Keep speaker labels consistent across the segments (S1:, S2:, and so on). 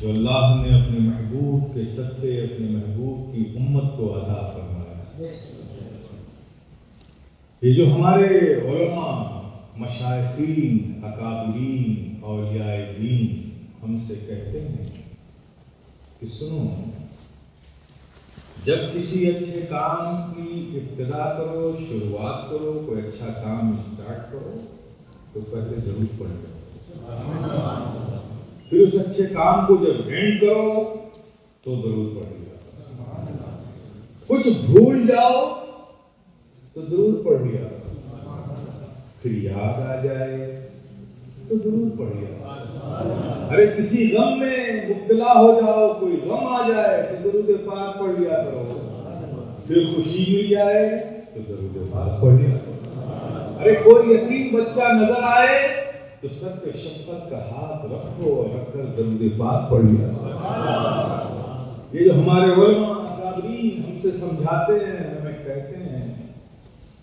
S1: جو اللہ نے اپنے محبوب کے صدقے اپنے محبوب کی امت کو عطا فرمایا. یہ جو ہمارے علماء، مشائخین، اکابرین، اولیاء دین ہم سے کہتے ہیں کہ سنو، جب کسی اچھے کام کی ابتدا کرو، شروعات کرو، کوئی اچھا کام اسٹارٹ کرو تو پہلے درود پڑھ لو. پھر اس اچھے کام کو جب اینڈ کرو تو درود پڑھ لیا. کچھ بھول جاؤ تو درود پڑھ لیا. پھر یاد آ جائے تو درود پڑھ لیا. ارے کسی غم میں مبتلا ہو جاؤ، کوئی غم آ جائے تو درود پاک پڑھ لیا کرو. پھر خوشی مل جائے تو درود پاک پڑھ لیا کرو. ارے کوئی یتیم بچہ نظر آئے تو سر پہ شفقت کا ہاتھ رکھو اور رکھ کر درود پاک پڑھ لیا. یہ جو ہمارے علماء اکابرین ہم سے سمجھاتے ہیں، ہمیں کہتے ہیں،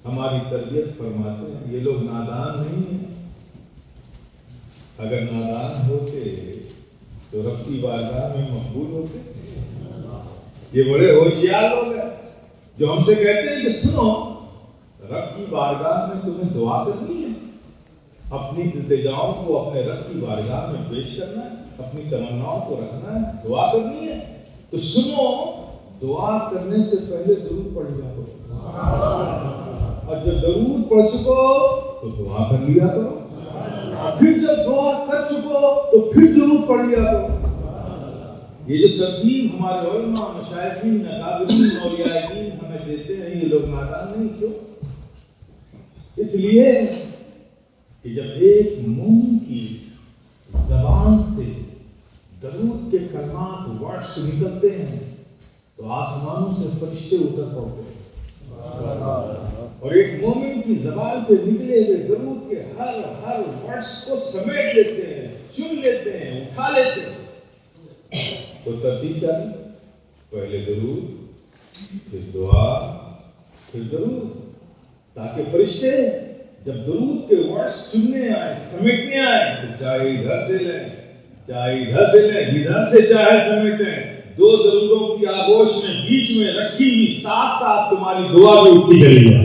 S1: ہماری تربیت فرماتے ہیں، یہ لوگ نادان نہیں ہیں. اگر نادان ہوتے تو رب کی بارگاہ میں مقبول ہوتے. یہ بڑے ہوشیار لوگ ہیں جو ہم سے کہتے ہیں کہ سنو، رب کی بارگاہ میں تمہیں دعا کرنی ہے، اپنی التجاؤں کو اپنے رب کی بارگاہ میں پیش کرنا ہے، اپنی تمناؤں کو رکھنا ہے، دعا کرنی ہے. تو سنو، دعا کرنے سے پہلے درود پڑھ لیا کرو، اور جب درود پڑھ چکو تو دعا کر لیا کرو، اور پھر جب دعا کر چکو تو پھر درود پڑھ لیا کرو. یہ جو ترتیب ہمارے علماء، مشائخین، اکابرین، اولیاء دین ہمیں دیتے ہیں، یہ لوگ نادان نہیں. کیوں؟ اس لیے کہ جب ایک مومن کی زبان سے درود کے کلمات، ورڈز نکلتے ہیں تو آسمانوں سے فرشتے اتر پڑتے ہیں، اور ایک مومن کی زبان سے نکلے ہوئے درود کے ہر ورڈز کو سمیٹ لیتے ہیں، چن لیتے ہیں، اٹھا لیتے ہیں. تو ترتیب کیا دی؟ پہلے درود، پھر دعا، پھر درود، تاکہ فرشتے جب درود کے ورڈز چننے آئے، سمیٹنے آئے تو چاہے ادھر سے لیں، چاہے ادھر سے لیں، جدھر سے چاہے سمیٹیں، دو درودوں کی آغوش میں بیچ میں رکھی ہوئی ساتھ ساتھ تمہاری دعا بھی اٹھتی چلی جائے.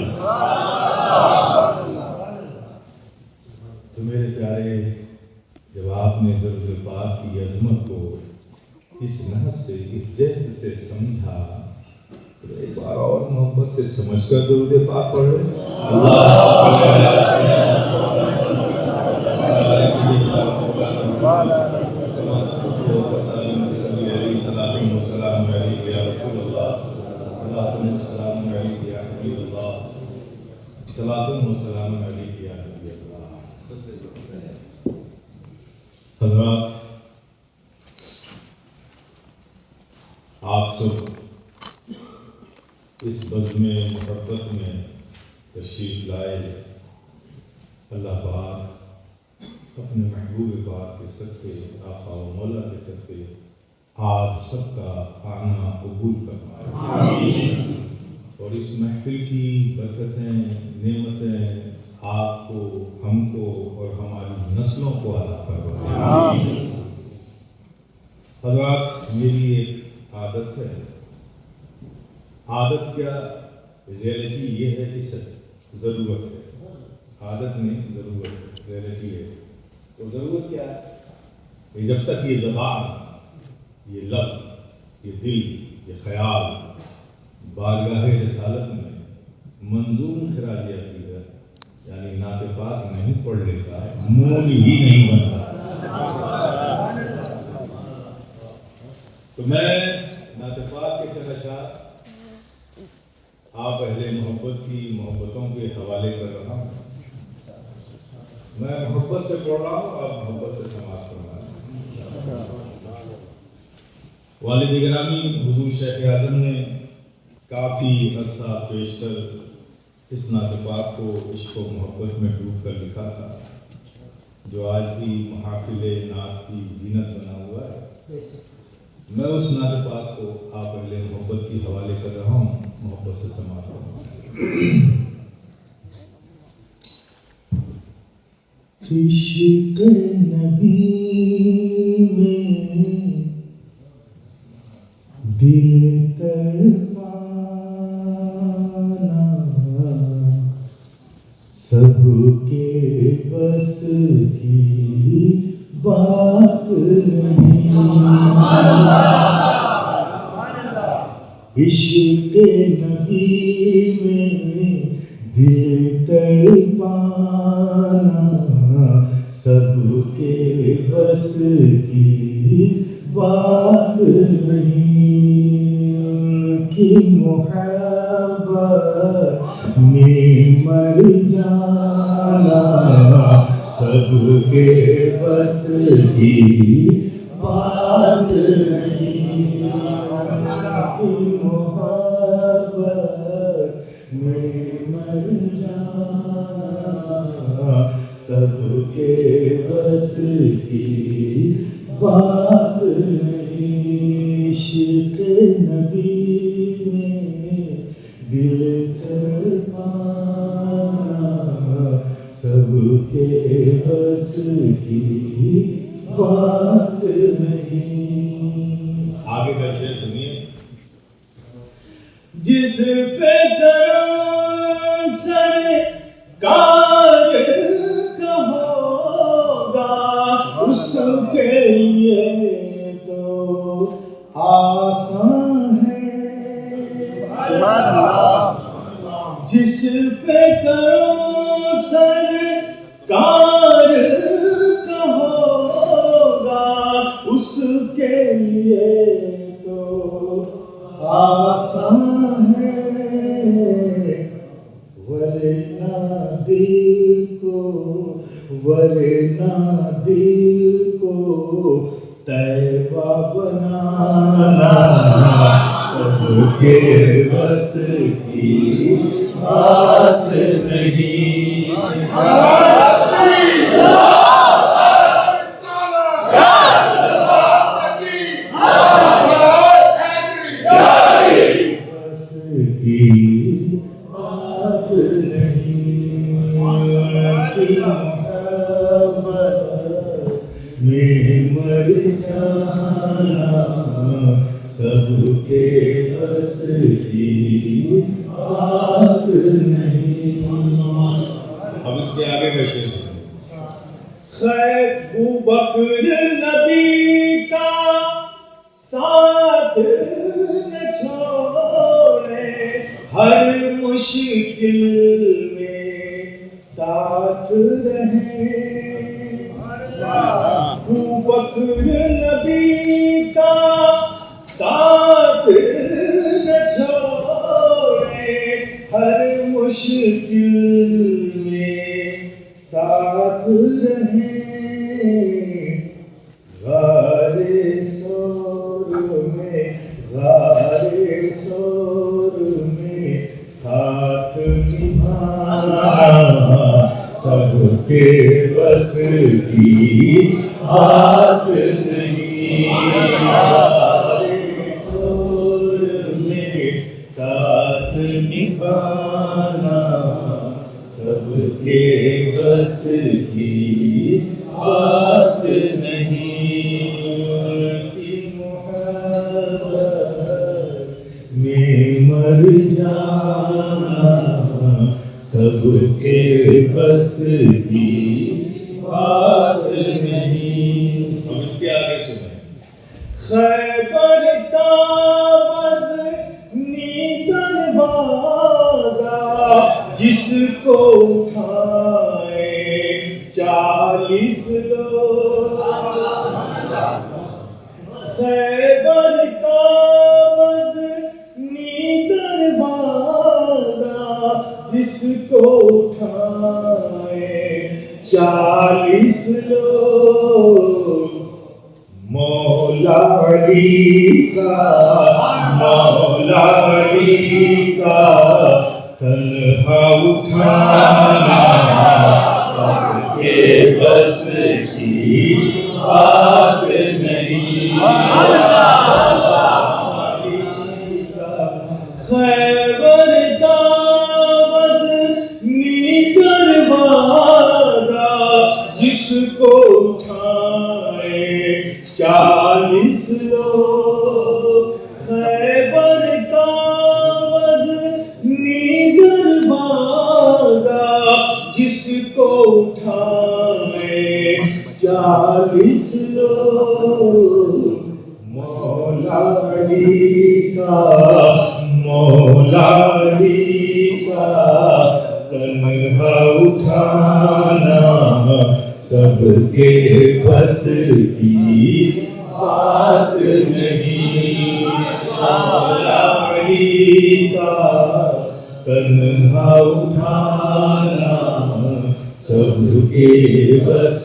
S1: تو میرے پیارے، جب آپ نے درود پاک کی عظمت کو اس نحس سے، اس جہد سے سمجھا تو ایک بار اور محبت سے سمجھ کر درود پاک پڑھ لیں. حضرات، آپ سب اس بزم محبت میں تشریف لائے. اللہ پاک اپنے محبوب پاک کے صدقے، آقا و مولا کے صدقے آپ سب کا آنا قبول فرمائے، اور اس محفل کی برکتیں، نعمتیں آپ کو، ہم کو اور ہماری نسلوں کو عطا فرمائے. حضرات، میری ایک عادت ہے. عادت کیا، ریئلٹی یہ ہے کہ ضرورت ہے. عادت نہیں، ضرورت، ریئلٹی ہے. تو ضرورت کیا ہے کہ جب تک یہ زبان، یہ لب، یہ دل، یہ خیال بارگاہ رسالت میں منظوم خراج عقیدت یعنی نعت پاک نہیں پڑھ لیتا، موڈ ہی نہیں بنتا. تو میں نعت پاک کے چند اشعار آپ اہل محبت کی محبتوں کے حوالے کر رہا ہوں. میں محبت سے پڑھ رہا ہوں، آپ محبت سے سماعت کرنا ہے. والد گرامی حضور شیخ اعظم نے کافی عرصہ پیشتر اس نعت پاک کو عشق و محبت میں ڈوب کر لکھا تھا، جو آج بھی محافل نعت کی زینت بنا ہوا ہے. میں اس نعت پاک کو آپ اہل محبت کی حوالے کر رہا ہوں، محبت سے سماعت کرنا. عشق نبی میں سب کے بس کی بات نہیں، عشق نبی میں دل تڑپانا سب کے بس کی بات نہیں، کی محبت میں مر جانا سب کے بس کی بات نہیں، کی محبت میں مر جانا سب کے بس کی بات نہیں، عشق نبی میں دل تڑپانا سب کے بس کی بات نہیں۔ آگے کا شعر سنیے، جس پہ کرم سرکار کا ہوگا اس کے لیے تو آسان ہے، جس پہ کرم سرکار کا ہوگا اس کے لیے تو آسان ہے، ورنہ دل کو طیبہ بنانا سب کے بس کی بات نہیں، سب کے بس کی بات نہیں۔ اب اس کے آگے کا شعر خیر ابوبکر نبی کا ساتھ نہ چھوڑے، ہر مشکل میں ساتھ رہے، ابوبکر نبی کا ساتھ نہ چھوڑے، ہر مشکل میں ساتھ رہے، غار سور میں ساتھ نبھانا سب کے بس کی بات نہیں، سور میں ساتھ نبھانا سب کے بس کی بات نہیں، کی محبت میں مر جانا سب کے بس کی بات نہیں۔ ہم اس کے آگے سنیں، خیبر کا وزنی دروازہ جس کو اٹھائے 40 لوگ، خیبر کا وزنی دروازہ جس کو اٹھائے 40 لوگ، مولا علی کا تنہا اٹھانا سب کے بس کی بات نہیں، خیبر کا وزنی دروازہ جس کو اٹھائے 40 لوگ، خیبر کا وزنی دروازہ
S2: جس کو اٹھائے 40 لوگ، مولا علی کا، مولا علی کا تنہا اٹھانا سب کے بس کی بات نہیں، مولا علی کا تنہا اٹھانا سب کے بس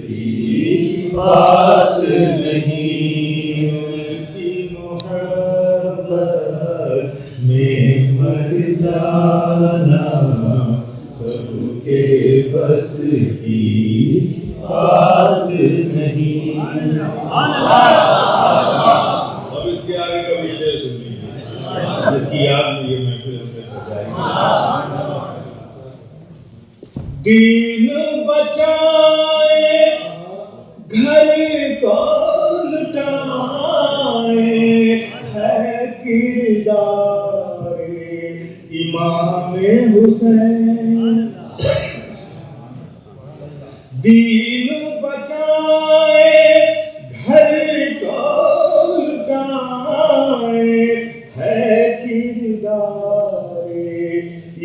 S2: کی بات نہیں، ان کی محبت میں مر جانا سب کے بس کی بات نہیں۔
S1: اب اس کے آگے کا وشے سن لیجیے، جس کی یاد میں یہ محفل ہم نے سجائی۔
S2: دین بچائے گھر کو لٹائے ہے کردار امام حسین، دین بچائے گھر کو لٹائے ہے کردار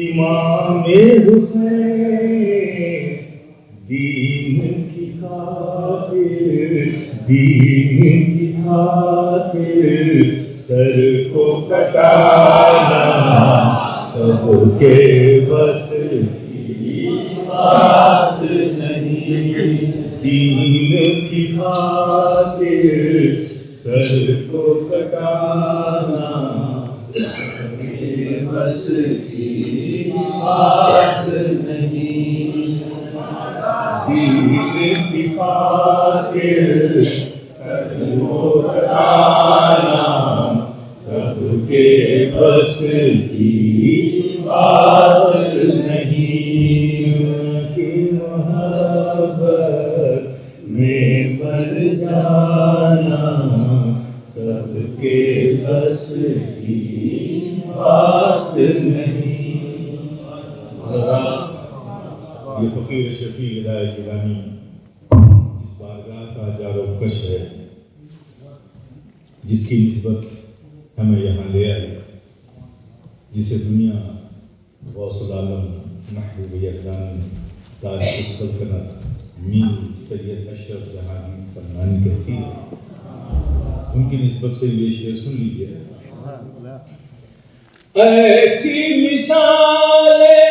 S2: امام حسین، دین کی خاطر، دین کی خاطر سر کو کٹانا سب کے بس کی بات نہیں، دین کی خاطر سر کو کٹانا سب کے بس کی بات نہیں، دین کی خاطر سر کو کٹانا سب کے بس کی بات نہیں، ان کی محبت میں مر جانا سب کے بس کی بات نہیں۔
S1: یہ فقیر شفیع ہدایت جیلانی جس بارگاہ کا جار و کش ہے، جس کی نسبت ہمیں یہاں لے آئی، جسے دنیا غوث العالم محبوب یزدان تاج السلطنت میر سید اشرف جہانگیر سلمانی کہتی ہے، ان کی نسبت سے یہ شعر سن لیجیے۔
S2: ایسی مثالیں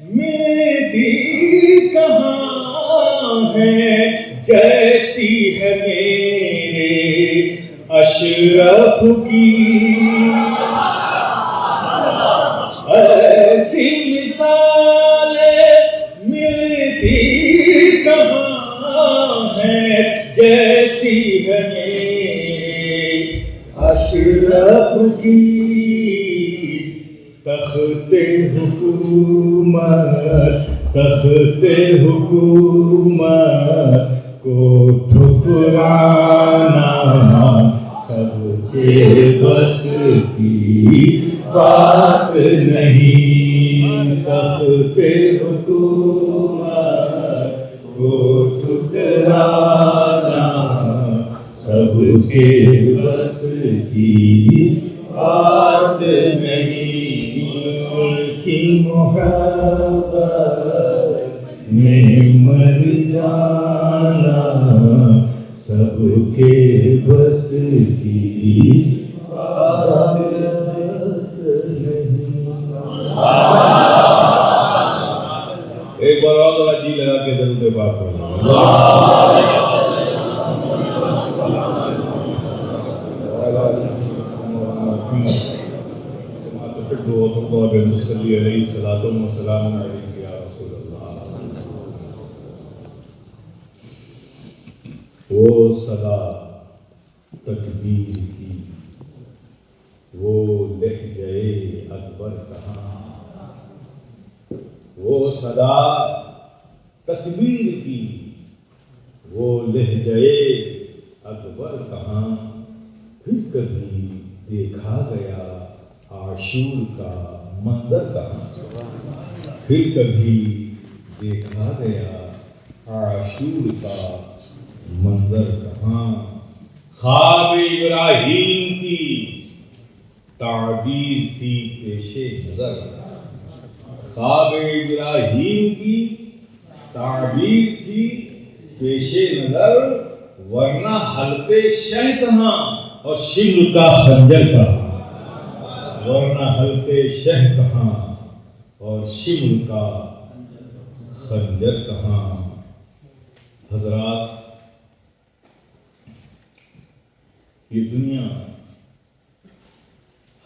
S2: ملتی کہاں ہے جیسی ہے میرے اشرف کی، ایسی مثالیں ملتی کہاں ہے جیسی ہے میرے اشرف کی، تخت حکومت، تخت حکومت کو ٹھکرانا سب کے بس کی بات نہیں، تخت حکومت کو ٹھکرانا سب کے بس کی بات نہیں، ان کی محبت میں مر جانا سب کے بس کی بات نہیں۔
S1: ایک بار اور جی لگا کے درود پاک پڑھیں۔ صلی علیہ الصلوۃ والسلام علیک یا رسول اللہ۔ وہ صدا تکبیر کی، وہ لہجہ اکبر کہاں، وہ صدا تکبیر کی، وہ لہجہ اکبر کہاں، پھر کبھی دیکھا گیا عاشور کا منظر کہاں، پھر کبھی دیکھا گیا عاشور کا منظر کہاں، خواب ابراہیم کی تعبیر تھی پیش نظر، خواب ابراہیم کی تعبیر تھی پیش نظر، ورنہ حلقے شہ کہاں اور شمر کا خنجر کہاں، ورنہ حلقے شہ کہاں اور شمر کا خنجر کہاں۔ حضرات، یہ دنیا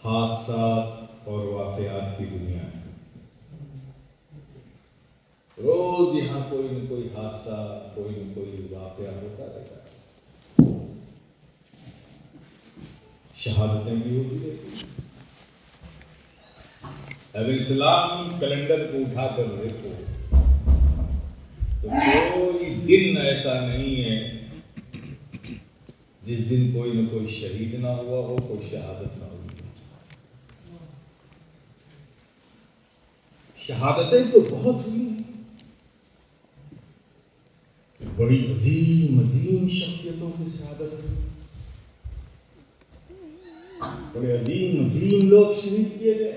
S1: حادثات اور واقعات کی دنیا ہے۔ روز یہاں کوئی نہ کوئی حادثہ، کوئی نہ کوئی واقعہ ہوتا رہتا ہے، شہادتیں بھی ہوتی رہتی ہیں۔ اگر اسلامی کیلنڈر کو اٹھا کر دیکھو تو کوئی دن ایسا نہیں ہے جس دن کوئی نہ کوئی شہید نہ ہوا ہو، کوئی شہادت نہ ہوئی ہو۔ شہادتیں تو بہت ہوئی ہیں، بڑی عظیم عظیم شخصیتوں کی شہادت ہوئی، بڑے عظیم عظیم لوگ شہید کیے گئے۔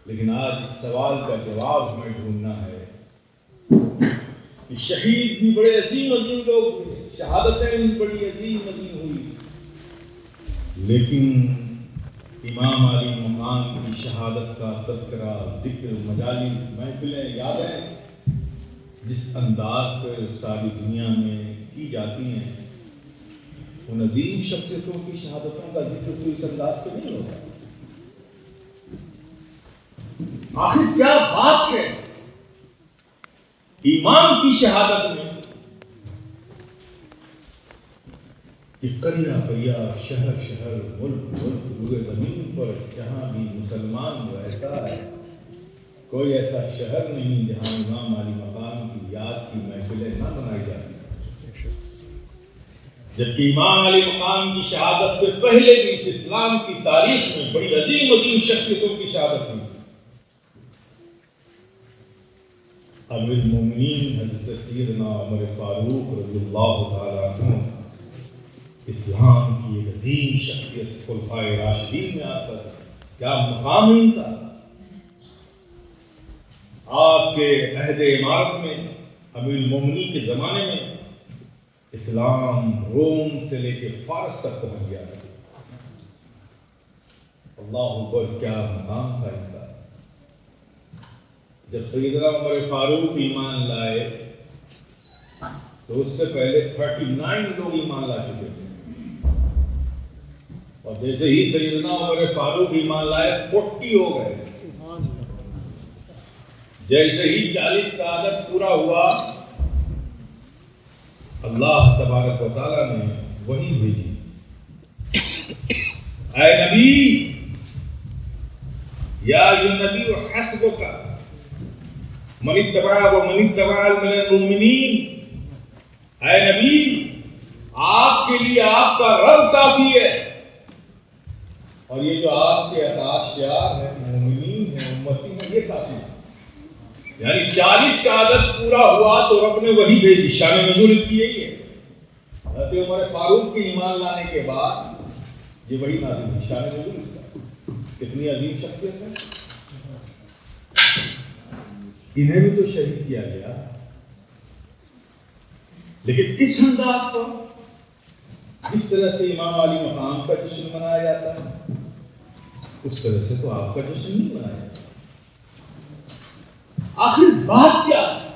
S1: لیکن آج اس سوال کا جواب ہمیں ڈھونڈنا ہے کہ شہید بھی بڑے عظیم عظیم لوگ ہوئے، شہادتیں بھی بڑی عظیم عظیم ہوئی، لیکن امام علی مقام کی شہادت کا تذکرہ، ذکر، مجالس، محفلیں، یادیں جس انداز پر ساری دنیا میں کی جاتی ہیں، ان عظیم شخصیتوں کی شہادتوں کا ذکر تو اس انداز پہ نہیں ہوتا۔ آخر کیا بات ہے ایمان کی شہادت میں کہ قریہ قریہ، شہر شہر، ملک ملک، روئے زمین پر جہاں بھی مسلمان رہتا ہے، کوئی ایسا شہر نہیں جہاں امام علی مقام کی یاد کی محفلیں نہ بنائی جاتی، جبکہ امام علی مقام کی شہادت سے پہلے بھی اس اسلام کی تاریخ میں بڑی عظیم عظیم شخصیتوں کی شہادت ہوئی۔ امیر المومنین حضرت سیدنا عمر فاروق رضی اللہ تعالیٰ عنہ، اسلام کی ایک عظیم شخصیت، خلفائے راشدین میں آ کر کیا مقام ہے ان کا۔ آپ کے عہد امارت میں، امیر المومنین کے زمانے میں، اسلام روم سے لے کے فارس تک پہنچ گیا ہے۔ اللہ اکبر، کیا مقام تھا ان کا۔ جب سیدنا عمر فاروق ایمان لائے تو اس سے پہلے 39 لوگ ایمان لا چکے تھے، اور جیسے ہی سیدنا عمر فاروق ایمان لائے 40 ہو گئے۔ جیسے ہی 40 کا عدد پورا ہوا، اللہ تبارک و تعالیٰ نے وحی بھیجی، اے نبی، یا نبی حسبک من اتبع من المؤمنین، اے نبی، آپ کے لیے آپ کا رب کافی ہے، اور یہ جو آپ کے اشیار ہیں، مومنین ہیں، امتی ہیں، یہ کافی ہے۔ یعنی 40 کا عدد پورا ہوا تو رب نے وہی بھیجی۔ شان نزول اس کی یہی ہے، حضرت عمر فاروق کے ایمان لانے کے بعد یہ وہی نازل ہوئی۔ شان نزول اس کا کتنی عظیم شخصیت ہے۔ انہیں بھی تو شہید کیا گیا، لیکن اس انداز پر، جس طرح سے امام علی مقام کا جشن منایا جاتا ہے، اس طرح سے تو آپ کا جشن نہیں منایا جاتا۔ آخر بات کیا ہے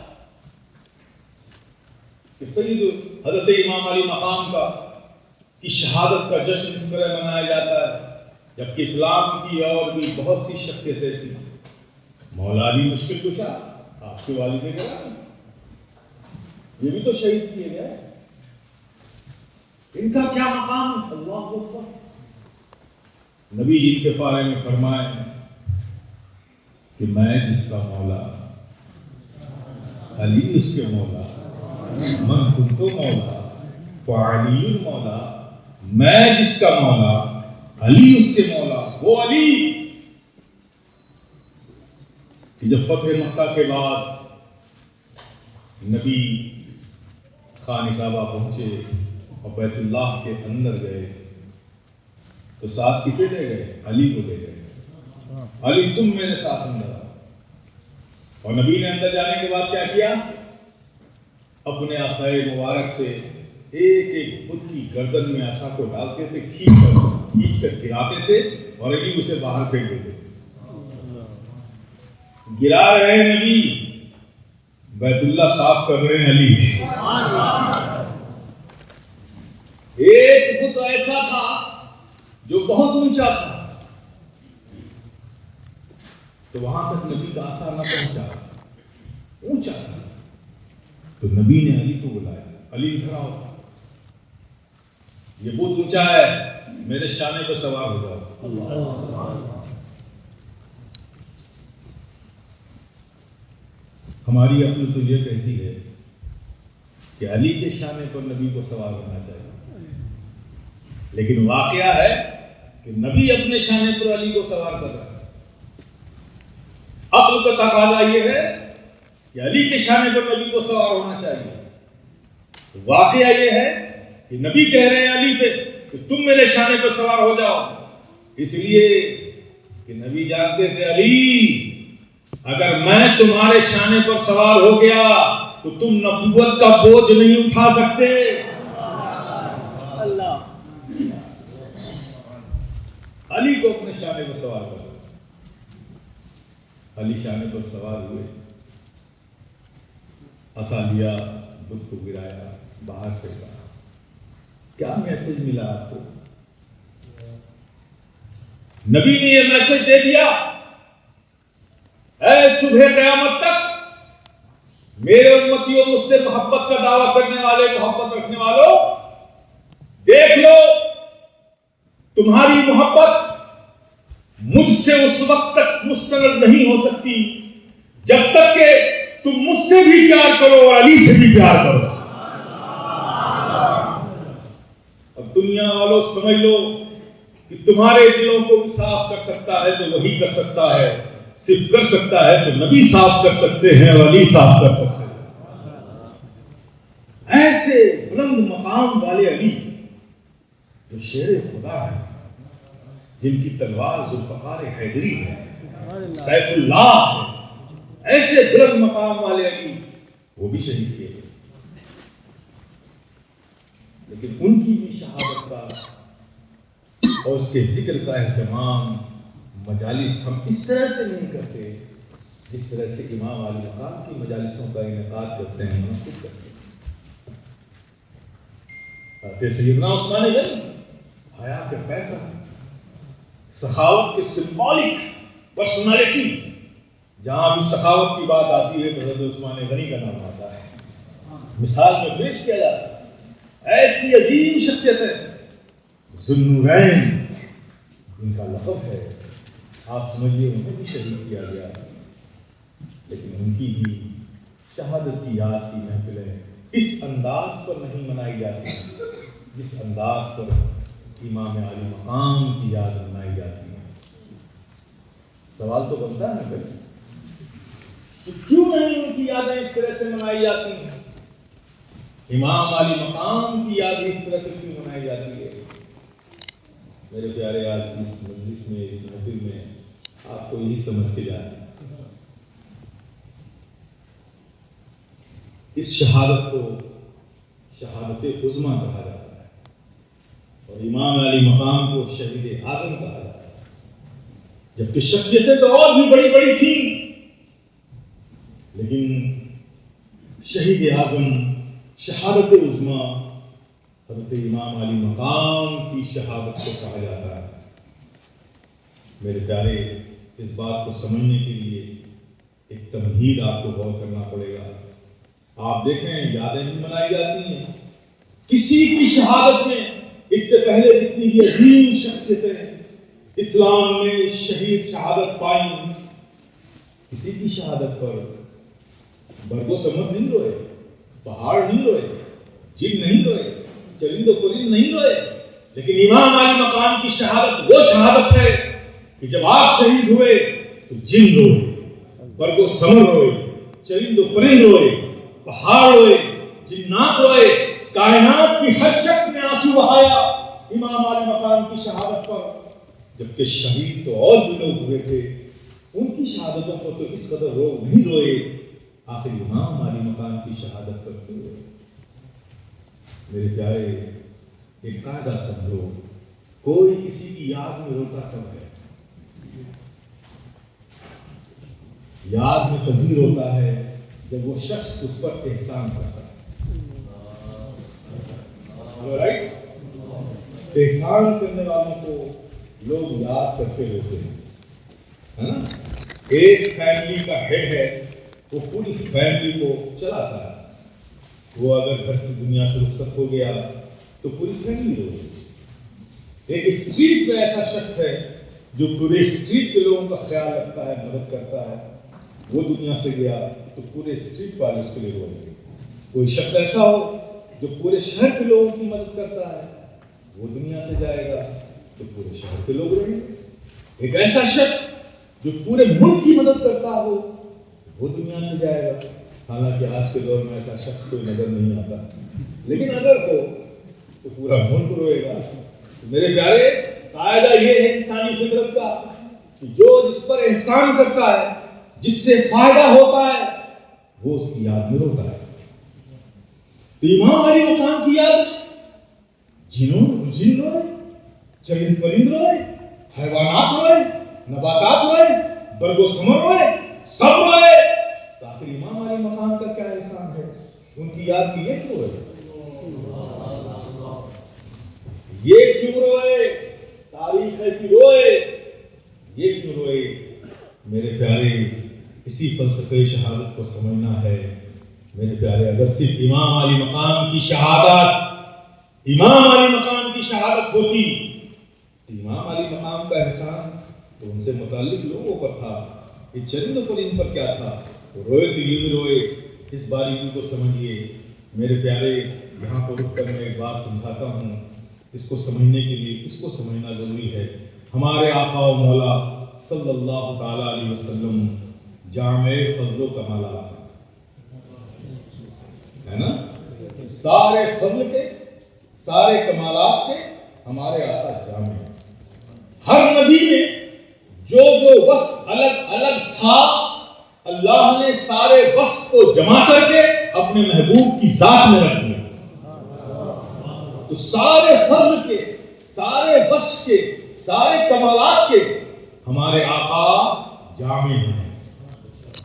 S1: کہ سید حضرت امام علی مقام کی شہادت کا جشن اس طرح منایا جاتا ہے، جبکہ اسلام کی اور بھی بہت سی شخصیتیں تھیں۔ مولا علی مشکل کشا، آپ کے والد گرامی، یہ بھی تو شہید کیے گئے، ان کا کیا مقام ہے؟ اللہ اکبر۔ نبی جی کے بارے میں فرمائے کہ میں جس کا مولا، علی اس کے مولا، من کنت مولا وعلی المولا، میں جس کا مولا، علی اس کے مولا، وہ علی کہ جب فتح مکہ کے بعد نبی خانہ کعبہ پہنچے اور بیت اللہ کے اندر گئے تو ساتھ کسے لے گئے؟ علی کو لے گئے، علی تم میرے ساتھ اندر آؤ۔ اور نبی نے اندر جانے کے بعد کیا کیا؟ اپنے عصائے مبارک سے ایک ایک بت کی گردن میں عصا کو ڈالتے تھے، کھینچ کر گراتے تھے اور علی اسے باہر پھینک دیتے تھے۔ گرا رہے ہیں نبی، بیت اللہ صاف کر رہے ہیں علی۔ ایک بت ایسا تھا جو بہت اونچا تھا، تو وہاں تک نبی کا عصا نہ پہنچا، اونچا تھا، تو نبی نے علی کو بلایا، علی ادھر آؤ، یہ بت اونچا ہے، میرے شانے پہ سوار ہو جاؤ۔ ہماری عقل تو یہ کہتی ہے کہ علی کے شانے پر نبی کو سوار ہونا چاہیے، لیکن واقعہ ہے کہ نبی اپنے شانے پر علی کو سوار کر رہا ہے۔ عقل کا تقاضا یہ ہے کہ علی کے شانے پر نبی کو سوار ہونا چاہیے۔ واقعہ یہ ہے کہ نبی کہہ رہے ہیں علی سے کہ تم میرے شانے پر سوار ہو جاؤ، اس لیے کہ نبی جانتے تھے علی اگر میں تمہارے شانے پر سوار ہو گیا تو تم نبوت کا بوجھ نہیں اٹھا سکتے۔ علی کو اپنے شانے پر سوار کر، علی شانے پر سوار ہوئے، عصا لیا، بت کو گرایا، باہر پھینکا۔ کیا میسج ملا آپ کو؟ نبی نے یہ میسج دے دیا، اے صبح قیامت تک میرے امتیوں، مجھ سے محبت کا دعویٰ کرنے والے، محبت رکھنے والوں، دیکھ لو تمہاری محبت مجھ سے اس وقت تک مسترد نہیں ہو سکتی جب تک کہ تم مجھ سے بھی پیار کرو اور علی سے بھی پیار کرو۔ اب دنیا والوں سمجھ لو کہ تمہارے دلوں کو بھی صاف کر سکتا ہے تو وہی کر سکتا ہے، صرف کر سکتا ہے تو نبی صاف کر سکتے ہیں اور علی صاف کر سکتے ہیں۔ ایسے بلند مقام والے علی جو شیر خدا ہے، جن کی تلوار ذوالفقار حیدری ہے، سیف اللہ ہے، ایسے بلند مقام والے علی وہ بھی شہید کیے، لیکن ان کی بھی شہادت کا اور اس کے ذکر کا اہتمام مجالس ہم اس طرح سے نہیں کرتے جس طرح سے امام علی مقام کی مجالسوں کا انعقاد کرتے ہیں، منعقد کرتے ہیں۔ سیدنا عثمان غنی حیا کے پیکر، سخاوت کے سمبولک پرسنالٹی، جہاں بھی سخاوت کی بات آتی ہے تو حضرت عثمان غنی کا نام آتا ہے، مثال میں پیش کیا جاتا ہے۔ ایسی عظیم شخصیت ہے، ذوالنورین ان کا لقب ہے، آپ سمجھیے انہیں بھی شہید کیا گیا، لیکن ان کی بھی شہادت کی یاد کی محفلیں اس انداز پر نہیں منائی جاتی جس انداز پر امام علی مقام کی یاد منائی جاتی ہے۔ سوال تو بنتا ہے بھائی کہ کیوں نہیں ان کی یادیں اس طرح سے منائی جاتی ہیں؟ امام علی مقام کی یاد اس طرح سے کیوں منائی جاتی ہے؟ میرے پیارے، آج کی اس مجلس میں، اس محفل میں آپ کو یہی سمجھ کے جانا ہے، اس شہادت کو شہادت عظمیٰ کہا جاتا ہے اور امام علی مقام کو شہید اعظم کہا جاتا ہے، جبکہ شخصیتیں تو اور بھی بڑی بڑی تھیں، لیکن شہید اعظم، شہادت عظمیٰ حضرت امام علی مقام کی شہادت کو کہا جاتا ہے۔ میرے پیارے، اس بات کو سمجھنے کے لیے ایک تمہید آپ کو غور کرنا پڑے گا۔ آپ دیکھیں، یادیں بھی منائی جاتی ہیں، کسی کی شہادت میں اس سے پہلے جتنی بھی عظیم شخصیتیں اسلام میں شہید شہادت پائیں، کسی کی شہادت پر برگ و سمت نہیں روئے، پہاڑ نہیں روئے، جن نہیں روئے، چرند و پرند نہیں روئے، لیکن امام علی مقام کی شہادت وہ شہادت ہے کہ جب آپ شہید ہوئے تو جن روئے، برگ و ثمر روئے، چرند و پرند روئے، پہاڑ روئے، جنات روئے، کائنات کی ہر شخص نے آنسو بہایا امام علی مقام کی شہادت پر، جبکہ شہید تو اور بھی لوگ ہوئے تھے، ان کی شہادتوں پر تو اس قدر نہیں روئے، آخر امام علی مقام کی شہادت پر کیوں روئے؟ میرے پیارے، ایک قاعدہ سمجھو، کوئی کسی کی یاد میں روتا کب ہے؟ یاد میں تبھی روتا ہے جب وہ شخص اس پر احسان کرتا ہے۔ احسان کرنے والوں کو لوگ یاد کرتے رہتے ہیں، ایک فیملی کا ہیڈ ہے، وہ پوری فیملی کو چلاتا ہے، وہ اگر گھر سے دنیا سے رخصت ہو گیا تو پوری فیملی رو گئی۔ ایک اسٹریٹ پہ ایسا شخص ہے جو پورے اسٹریٹ کے لوگوں کا خیال رکھتا ہے، مدد کرتا ہے، وہ دنیا سے گیا تو پورے اسٹریٹ والے اس کے لیے روئیں گے۔ کوئی شخص ایسا ہو جو پورے شہر کے لوگوں کی مدد کرتا ہے، وہ دنیا سے جائے گا تو پورے شہر کے لوگ روئیں گے۔ ایک ایسا شخص جو پورے ملک کی مدد کرتا ہو، وہ دنیا سے جائے گا۔ حالانکہ آج کے دور میں ایسا شخص کوئی نظر نہیں آتا، لیکن اگر ہو تو پورا ملک روئے گا۔ میرے پیارے، قاعدہ یہ ہے انسانی فطرت کا کہ جو جس پر احسان کرتا ہے، جس سے فائدہ ہوتا ہے، وہ اس کی یاد میں روتا ہے۔ تو امام علی مقام کی یاد میں جن روئے، چرند پرند روئے، حیوانات روئے، نباتات روئے، برگ و ثمر روئے، سب روئے، تو آخر امام علی مقام کا کیا احسان ہے؟ ان کی یاد کی یہ کیوں روئے؟ یہ کیوں روئے؟ تاریخ ہے کہ روئے، یہ کیوں روئے؟ میرے پیارے، اسی فلسفے شہادت کو سمجھنا ہے۔ میرے پیارے، اگر صرف امام علی مقام کی شہادت ہوتی تو امام علی مقام کا احسان تو ان سے متعلق لوگوں پر تھا، یہ چرند و پرند پر کیا تھا؟ روئے تو یہ بھی روئے۔ اس باریکی کو سمجھیے میرے پیارے۔ یہاں پر رک کر میں ایک بات سمجھاتا ہوں، اس کو سمجھنے کے لیے اس کو سمجھنا ضروری ہے۔ ہمارے آقا و مولا صلی اللہ تعالیٰ علیہ وسلم جامع فضل و کمالات ہے نا، سارے فضل کے، سارے کمالات کے ہمارے آقا جامع ہیں۔ ہر نبی میں جو وصف الگ الگ تھا، اللہ نے سارے وصف کو جمع کر کے اپنے محبوب کی ذات میں رکھ دیا۔ تو سارے فضل کے، سارے وصف کے، سارے کمالات کے ہمارے آقا جامع ہیں،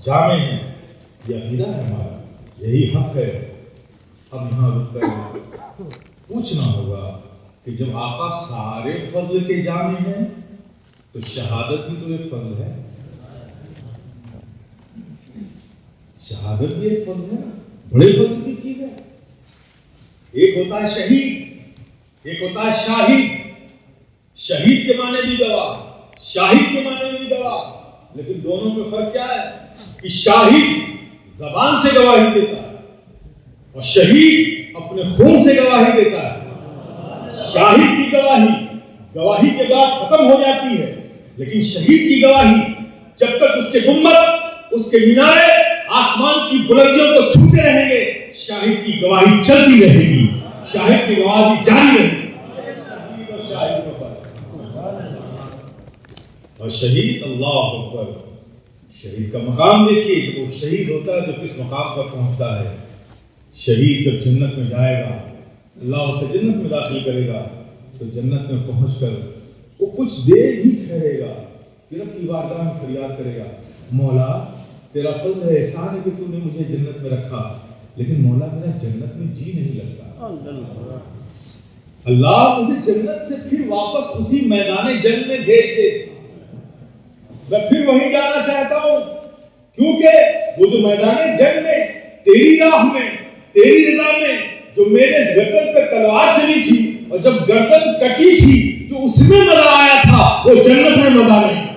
S1: جامع ہیں۔ یہ عقیدہ ہے ہمارا، یہی حق ہے۔ اب یہاں رک کر پوچھنا ہوگا کہ جب آقا سارے فضل کے جامع ہیں تو شہادت بھی تو ایک فضل ہے، شہادت بھی ایک فضل ہے، بڑے فضل کی چیز ہے۔ ایک ہوتا ہے شہید، ایک ہوتا ہے شاہد۔ شہید کے معنی بھی گواہ، شاہد کے معنی بھی گواہ، لیکن دونوں میں فرق کیا ہے کہ شاہد زبان سے گواہی دیتا ہے اور شہید اپنے خون سے گواہی دیتا ہے۔ شاہد کی گواہی کے بعد ختم ہو جاتی ہے، لیکن شہید کی گواہی جب تک اس کے گنبد، اس کے مینارے آسمان کی بلندیوں کو چھوتے رہیں گے، شاہد کی گواہی چلتی رہے گی، شاہد کی گواہی جاری رہے گی۔ شہید اور شاہد کا فرق، اور شہید، اللہ اکبر، شہید کا مقام دیکھیے کہ وہ شہید ہوتا ہے تو کس مقام پر پہنچتا ہے۔ شہید جب جنت میں جائے گا، اللہ اسے جنت میں داخل کرے گا، تو جنت میں پہنچ کر وہ کچھ دیر ہی ٹھہرے گا، پھر رب کی بارگاہ میں فریاد کرے گا، مولا تیرا فضل ہے، احسان ہے کہ تو نے مجھے جنت میں رکھا، لیکن مولا میرا جنت میں جی نہیں لگتا، اللہ مجھے جنت سے پھر واپس اسی میدان جنگ میں بھیج دے، میں پھر وہیں جانا چاہتا ہوں، کیونکہ وہ جو میدان جنگ میں تیری راہ میں، تیری رضا میں جو میرے گردن پہ تلوار چلی تھی اور جب گردن کٹی تھی جو اس میں مزہ آیا تھا، وہ جنت میں مزہ نہیں۔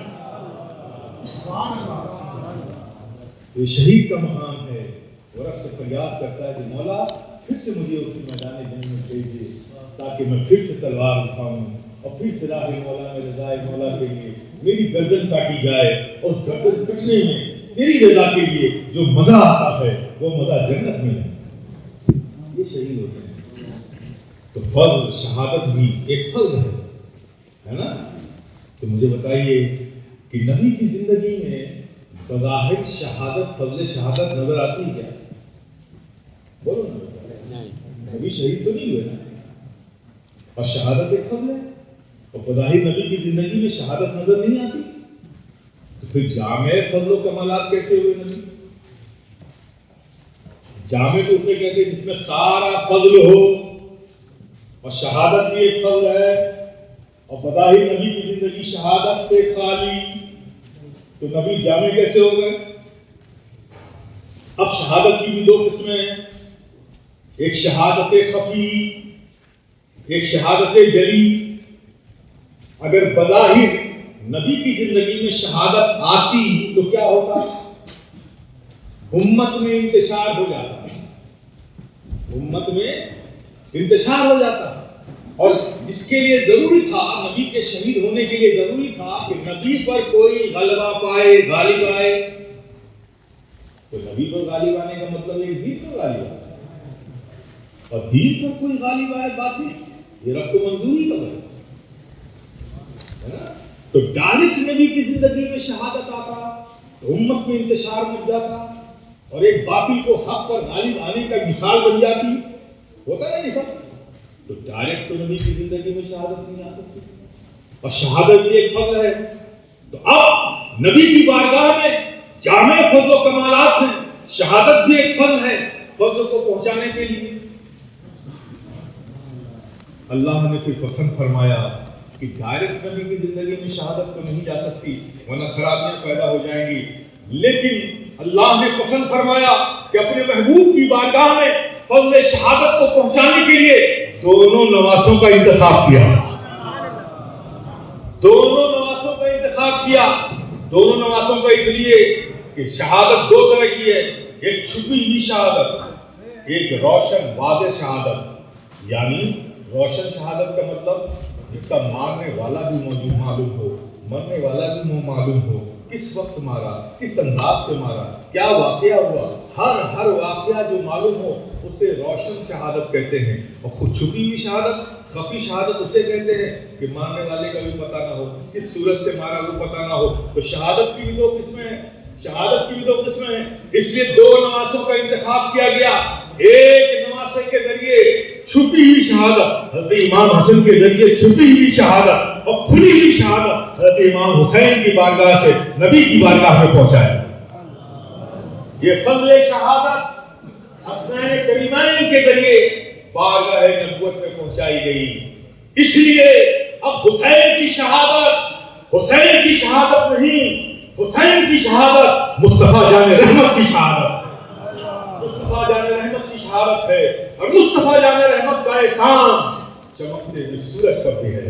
S1: یہ شہید کا مقام ہے، وہ رب سے فریاد کرتا ہے کہ مولا پھر سے مجھے اسی میدان جنگ میں بھیجیے تاکہ میں پھر سے تلوار اٹھاؤں اور پھر سے راہ مولا میں رضائے مولا کے لیے میری گردن کاٹی جائے، اور اس گردن کٹنے میں تیری رضا کے لیے جو مزہ آتا ہے وہ مزہ جنت میں ہے، یہ شہید ہوتے ہیں۔ تو فضل شہادت بھی ایک فضل ہے نا؟ تو مجھے بتائیے کہ نبی کی زندگی میں بظاہر شہادت، فضل شہادت نظر آتی ہے کیا؟ بولو نا، نبی شہید تو نہیں ہوئے نا، اور شہادت ایک فضل ہے، اور بظاہر نبی کی زندگی میں شہادت نظر نہیں آتی، تو پھر جامع فضل و کمالات کیسے ہوئے نبی؟ جامع تو اسے کہتے ہیں جس میں سارا فضل ہو، اور شہادت بھی ایک فضل ہے، اور بظاہر نبی کی زندگی شہادت سے خالی، تو نبی جامع کیسے ہو گئے؟ اب شہادت کی بھی دو قسمیں ہیں، ایک شہادت خفی، ایک شہادت جلی۔ اگر بظاہر نبی کی زندگی میں شہادت آتی تو کیا ہوتا؟ امت میں انتشار ہو جاتا، امت میں انتشار ہو جاتا، اور اس کے لیے ضروری تھا، نبی کے شہید ہونے کے لیے ضروری تھا کہ نبی پر کوئی غلبہ پائے، غالب آئے۔ تو نبی پر غالب آنے کا مطلب ہے دین پر غالب آئے، اور دین پر کوئی غالب آئے باطل، یہ رب کو منظوری کا ہے نا؟ تو ڈائریکٹ نبی کی زندگی میں شہادت آتا تو امت میں انتشار مچ جاتا، اور ایک باطل کو حق پر غالب آنے کا مثال بن جاتی، ہوتا ہے نا یہ سب؟ تو ڈائریکٹ تو نبی کی زندگی میں شہادت نہیں آ سکتی، اور شہادت بھی ایک فضل ہے۔ تو اب نبی کی بارگاہ میں جامع فضل و کمالات ہیں، شہادت بھی ایک فضل ہے، فضل کو پہنچانے کے لیے اللہ نے پھر پسند فرمایا کہ ڈائریکٹ نبی کی زندگی میں شہادت تو نہیں جا سکتی ورنہ خرابیاں پیدا ہو جائیں گی، لیکن اللہ نے پسند فرمایا کہ اپنے محبوب کی بارگاہ میں فضل شہادت کو پہنچانے کے لیے دونوں نواسوں کا انتخاب کیا، دونوں نواسوں کا انتخاب کیا۔ دونوں نواسوں کا اس لیے کہ شہادت دو طرح کی ہے، ایک چھپی ہوئی شہادت، ایک روشن واضح شہادت۔ یعنی روشن شہادت کا مطلب جس کا مارنے والا بھی موجود معلوم ہو، مرنے والا بھی معلوم ہو، کس وقت مارا، کس انداز سے مارا، کیا واقعہ ہوا، ہر واقعہ جو معلوم ہو اسے روشن شہادت کہتے ہیں۔ اور خود چھپی ہوئی شہادت، خفی شہادت اسے کہتے ہیں کہ مارنے والے کا بھی پتہ نہ ہو، کس صورت سے مارا وہ پتہ نہ ہو۔ تو شہادت کی بھی دو قسمیں ہیں، شہادت کی بھی دو قسمیں ہیں، اس لیے دو نواسوں کا انتخاب کیا گیا۔ ایک نواسے کے ذریعے چھپی ہوئی شہادت، حضرت امام حسن کے ذریعے چھپی ہوئی شہادت، اور کھلی ہوئی شہادت حضرت امام حسین کی بارگاہ سے نبی کی بارگاہ میں پہنچائے۔ یہ فضل شہادت حسنین کریمین کے ذریعے بارگاہ نبوت میں پہنچائی گئی۔ اس لیے اب حسین کی شہادت نہیں، حسین کی شہادت مصطفیٰ جان رحمت کی شہادت، مصطفیٰ جان رحمت کی شہادت ہے، اور مصطفیٰ جان رحمت کا احسان چمکتے ہوئے سورج پر بھی ہے،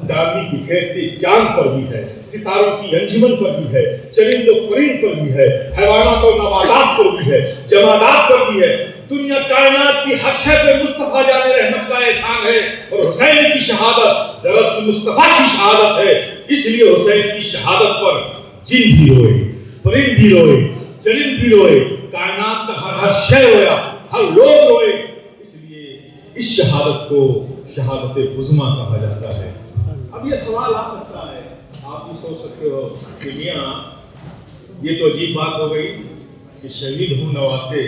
S1: چاندنی کی کھیلتی چاند پر بھی ہے، ستاروں کی انجمن پر بھی ہے، چرند و پرند پر بھی ہے، حیوانات و نباتات پر بھی ہے، جمادات پر بھی ہے۔ دنیا کائنات کی ہر شے پہ مصطفیٰ جان رحمت کا احسان ہے، اور حسین کی شہادت دراصل مصطفیٰ کی شہادت ہے۔ اس لیے حسین کی شہادت پر جن بھی روئے، پرند بھی روئے، چرند بھی روئے، کائنات کا ہر شے رویا، ہر لوگ روئے۔ اس لیے اس شہادت کو شہادت عظمیٰ کہا جاتا ہے۔ اب یہ سوال آ سکتا ہے، آپ بھی سوچ سکتے ہو کہ میاں یہ تو عجیب بات ہو گئی کہ شہید ہوں نواسے،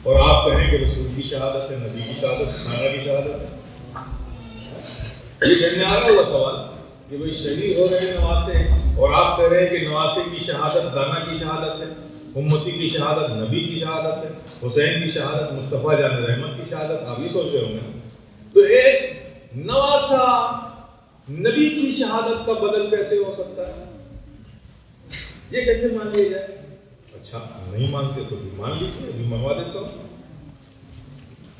S1: اور آپ کہیں کہ رسول کی شہادت ہے، نبی کی شہادت، خانہ کی شہادت ہے۔ یہ ذہن میں آ رہا ہوا سوال کہ بھئی شہید ہو رہے ہیں نواسے، اور آپ کہہ رہے ہیں کہ نواسے کی شہادت دانا کی شہادت ہے، امتی کی شہادت نبی کی شہادت ہے، حسین کی شہادت مصطفیٰ جان رحمت کی شہادت۔ آپ ہی سوچ رہے ہوں گے تو ایک نواسا نبی کی شہادت کا بدل کیسے ہو سکتا ہے؟ یہ کیسے مان لیا جائے؟ اچھا نہیں مانتے تو بھی مان لیجیے، ابھی منگوا دیتا ہوں۔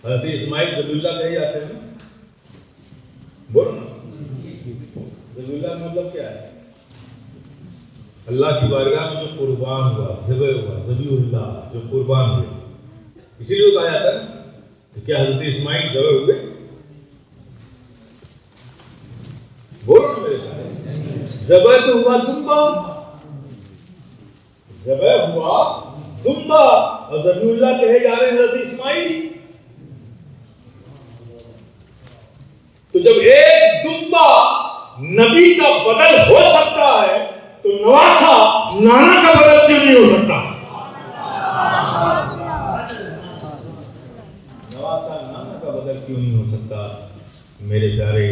S1: حضرت اسماعیل ذبیح اللہ کہے جاتے ہیں نا، بولو نا، ذبیح اللہ مطلب کیا ہے؟ اللہ کی بارگاہ میں جو قربان ہوا، ذبح ہوا، ذبیح اللہ جو قربان ہوئے، اسی لیے کہا جاتا ہے نا۔ تو کیا حضرت اسماعیل ذبح ہوئے؟ بولو نا میرے بھائی، ذبح تو ہوا دمبا، ذبح ہوا دمبا اور ذبیح اللہ کہے جا رہے ہیں حضرت اسماعیل. تو جب ایک دمبا نبی کا بدل ہو سکتا ہے تو نواسا نانا کا بدل کیوں نہیں ہو سکتا؟ نواسا نانا کا بدل کیوں نہیں ہو سکتا؟ میرے پیارے،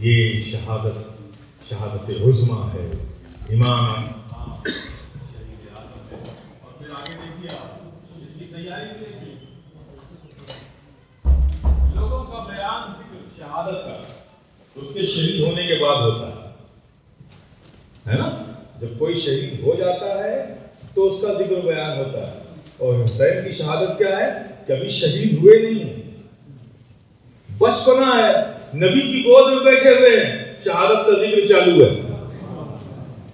S1: یہ شہادت عظمیٰ ہے. امام شہید اعظم ہے. اور پھر آگے دیکھیے آپ اس کی تیاری دیکھیے. لوگوں کا بیان ذکر شہادت کا اس کے شہید ہونے کے بعد ہوتا ہے نا. جب کوئی شہید ہو جاتا ہے تو اس کا ذکر بیان ہوتا ہے. اور حسین کی شہادت کیا ہے؟ کبھی شہید ہوئے نہیں، بچپنا ہے، نبی کی گود میں بیٹھے ہوئے ہیں، شہادت کا ذکر چالو ہے.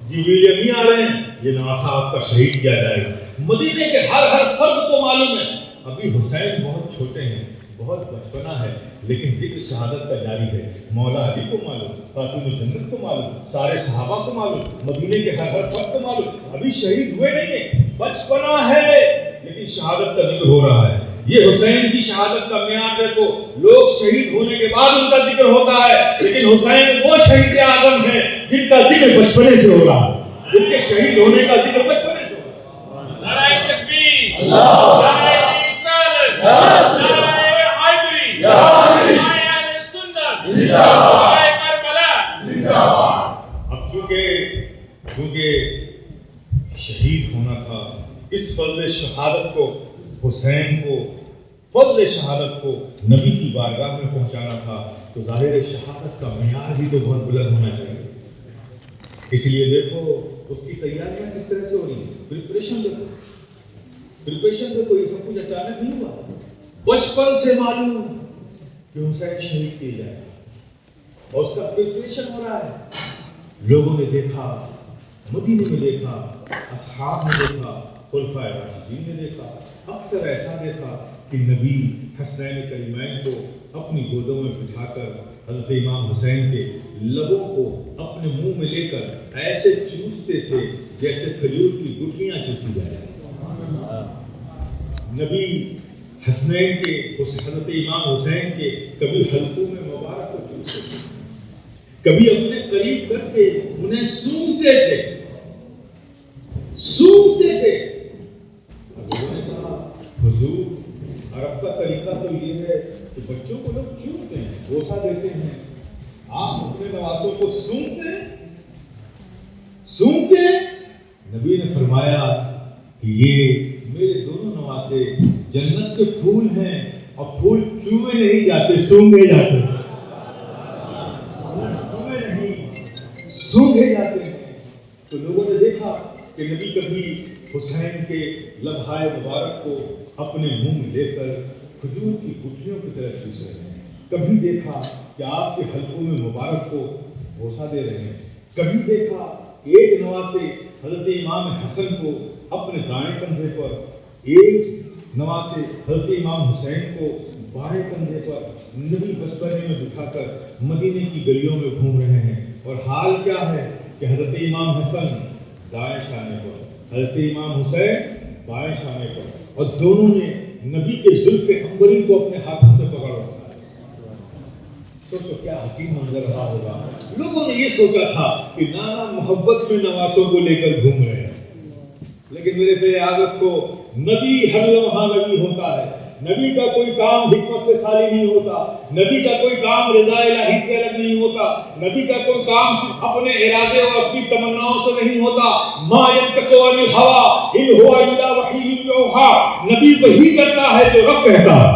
S1: جبریل امین آ رہے ہیں، یہ نواسا آپ کا شہید کیا جائے گا. مدینے کے ہر فرد کو معلوم ہے ابھی حسین بہت چھوٹے ہیں، بہت بچپنا ہے، لیکن ذکر شہادت کا جاری ہے. مولا علی کو معلوم، خاتون جنت کو معلوم، سارے صحابہ کو معلوم، مدینے کے ہر فرد کو معلوم. ابھی شہید ہوئے نہیں ہیں، بچپنا ہے، لیکن شہادت کا ذکر ہو رہا ہے. یہ حسین کی شہادت کا معیار دیکھو. لوگ شہید ہونے کے بعد ان کا ذکر ہوتا ہے، لیکن حسین وہ شہید اعظم ہیں جن کا ذکر بچپنے سے ہو رہا ہے، جن کے شہید ہونے کا ذکر بچپنے سے ہو رہا ہے.
S3: نعرہ تکبیر، نعرہ رسالت، نعرہ حیدری، نعرہ اہل سنت، نعرہ کربلا.
S1: اب چونکہ شہید ہونا تھا، اس فضل شہادت کو، حسین کو، فضل شہادت کو نبی کی بارگاہ میں پہنچانا تھا، تو ظاہر شہادت کا معیار بھی تو بہت بلند ہونا چاہیے. اس لیے دیکھو اس کی تیاریاں کس طرح سے ہو رہی ہیں. پریپریشن دیکھو، یہ سب کچھ اچانک نہیں ہوا. بچپن سے معلوم کہ حسین شہید کیے جائے اور اس کا پریپریشن ہو رہا ہے. لوگوں نے دیکھا، مدینے میں دیکھا، اصحاب نے دیکھا، خلفائے راشدین نے دیکھا، اکثر ایسا دیکھا کہ نبی حسنین کریمین کو اپنی گودوں میں بٹھا کر حضرت امام حسین کے لبوں کو اپنے منہ میں لے کر ایسے چوستے تھے جیسے کھجور کی گٹلیاں چوسی جائیں. نبی حسنین کے، حضرت امام حسین کے کبھی حلقوں میں مبارک کو چوستے تھے، کبھی اپنے قریب کر کے انہیں سونگتے تھے. لوگوں نے کہا حضور عرب کا طریقہ تو یہ ہے کہ بچوں کو لوگ چومتے ہیں، بوسہ دیتے ہیں، آپ اپنے نواسوں کو سونگتے ہیں. نبی نے فرمایا کہ یہ میرے دونوں نواسے جنت کے پھول ہیں، اور پھول چومے نہیں جاتے، سونگے جاتے ہیں. سونگے جاتے ہیں. تو لوگوں نے دیکھا کہ نبی کبھی حسین کے لبھائے مبارک کو اپنے منہ میں لے کر کھجور کی گٹھلیوں کی طرح چوس رہے ہیں، کبھی دیکھا کہ آپ کے حلقوں میں مبارک کو بوسہ دے رہے ہیں، کبھی دیکھا ایک نواسے حضرت امام حسن کو اپنے دائیں کندھے پر، ایک نواسے حضرت امام حسین کو بائیں کندھے پر نبی بسترے میں بٹھا کر مدینے کی گلیوں میں گھوم رہے ہیں. اور حال کیا ہے کہ حضرت امام حسن دائیں شانے پر، حضرت امام حسین بائیں شانے پر، اور دونوں نے نبی کے زلف عنبری کو اپنے ہاتھوں سے پکڑ رکھا ہے. سوچو کیا حسین منظر رہا ہوگا. لوگوں نے یہ سوچا تھا کہ نانا محبت میں نواسوں کو لے کر گھوم رہے ہیں، لیکن میرے پیارے عادت کو نبی ہر لمحہ نبی ہوتا ہے. نبی کا کوئی کام حکمت سے خالی نہیں ہوتا، نبی کا کوئی کام رضا الہی سے الگ نہیں ہوتا، نبی کا کوئی کام صرف اپنے ارادے اور اپنی تمناؤں سے نہیں ہوتا. ما ینطق عن الہوی ان هو الا وحی یوحی. نبی وحی کرتا ہے جو رب کہتا ہے.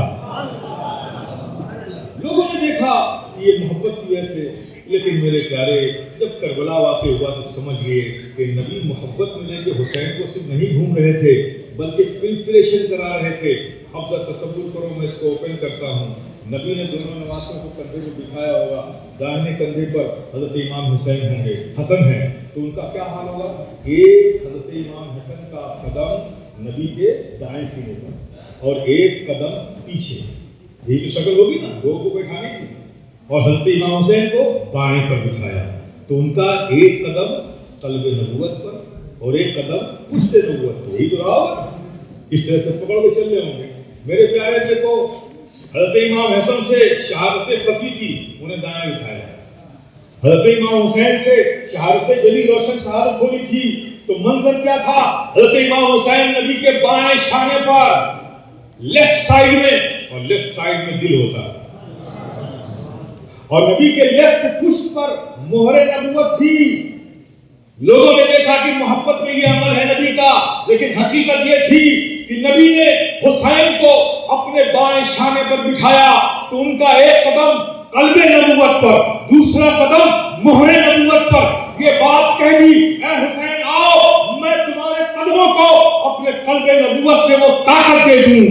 S1: لوگوں نے دیکھا یہ محبت کی وجہ سے، لیکن میرے پیارے جب کربلا واقع ہوا تو سمجھ گئے کہ نبی محبت میں لے کے حسین کو صرف نہیں گھوم رہے تھے بلکہ پریپریشن کرا رہے تھے. اب ذرا تصور کرو، میں اس کو اوپن کرتا ہوں. نبی نے دونوں نواسوں کو کندھے پہ بٹھایا ہوگا، دائیں کندھے پر حضرت امام حسین ہوں گے، حسن ہیں، تو ان کا کیا حال ہوگا؟ ایک حضرت امام حسن کا قدم نبی کے دائیں سینے پر اور ایک قدم پیچھے. یہی تو شکل ہوگی نا دو کو بیٹھانے کی. اور حضرت امام حسین کو بائیں پر بٹھایا تو ان کا ایک قدم قلب نبوت پر اور ایک قدم پشت نبوت یہی تو رہا ہوگا، اس طرح سے پکڑ کے چل رہے ہوں گے. میرے پیارے دیکھو، حضرت امام حسن سے شہادت خفی تھی، انہیں دائیں اٹھایا. حضرت امام حسین سے شہادت جلی روشن شہادت ہونی تھی تو منظر کیا تھا؟ حضرت امام حسین نبی کے بائیں شانے پر لیفٹ سائیڈ میں، اور لیفٹ سائیڈ میں دل ہوتا ہے، اور نبی کے لیفٹ پشت پر مہر نبوت تھی. لوگوں نے دیکھا کہ محبت میں یہ عمل ہے نبی کا، لیکن حقیقت یہ تھی کہ نبی نے حسین کو اپنے بائیں شانے پر بٹھایا تو ان کا ایک قدم قلب نبوت پر، دوسرا قدم مہر نبوت پر یہ بات کہہ دی، اے حسین آؤ، میں تمہارے قدموں کو اپنے قلب نبوت سے وہ طاقت دے دوں،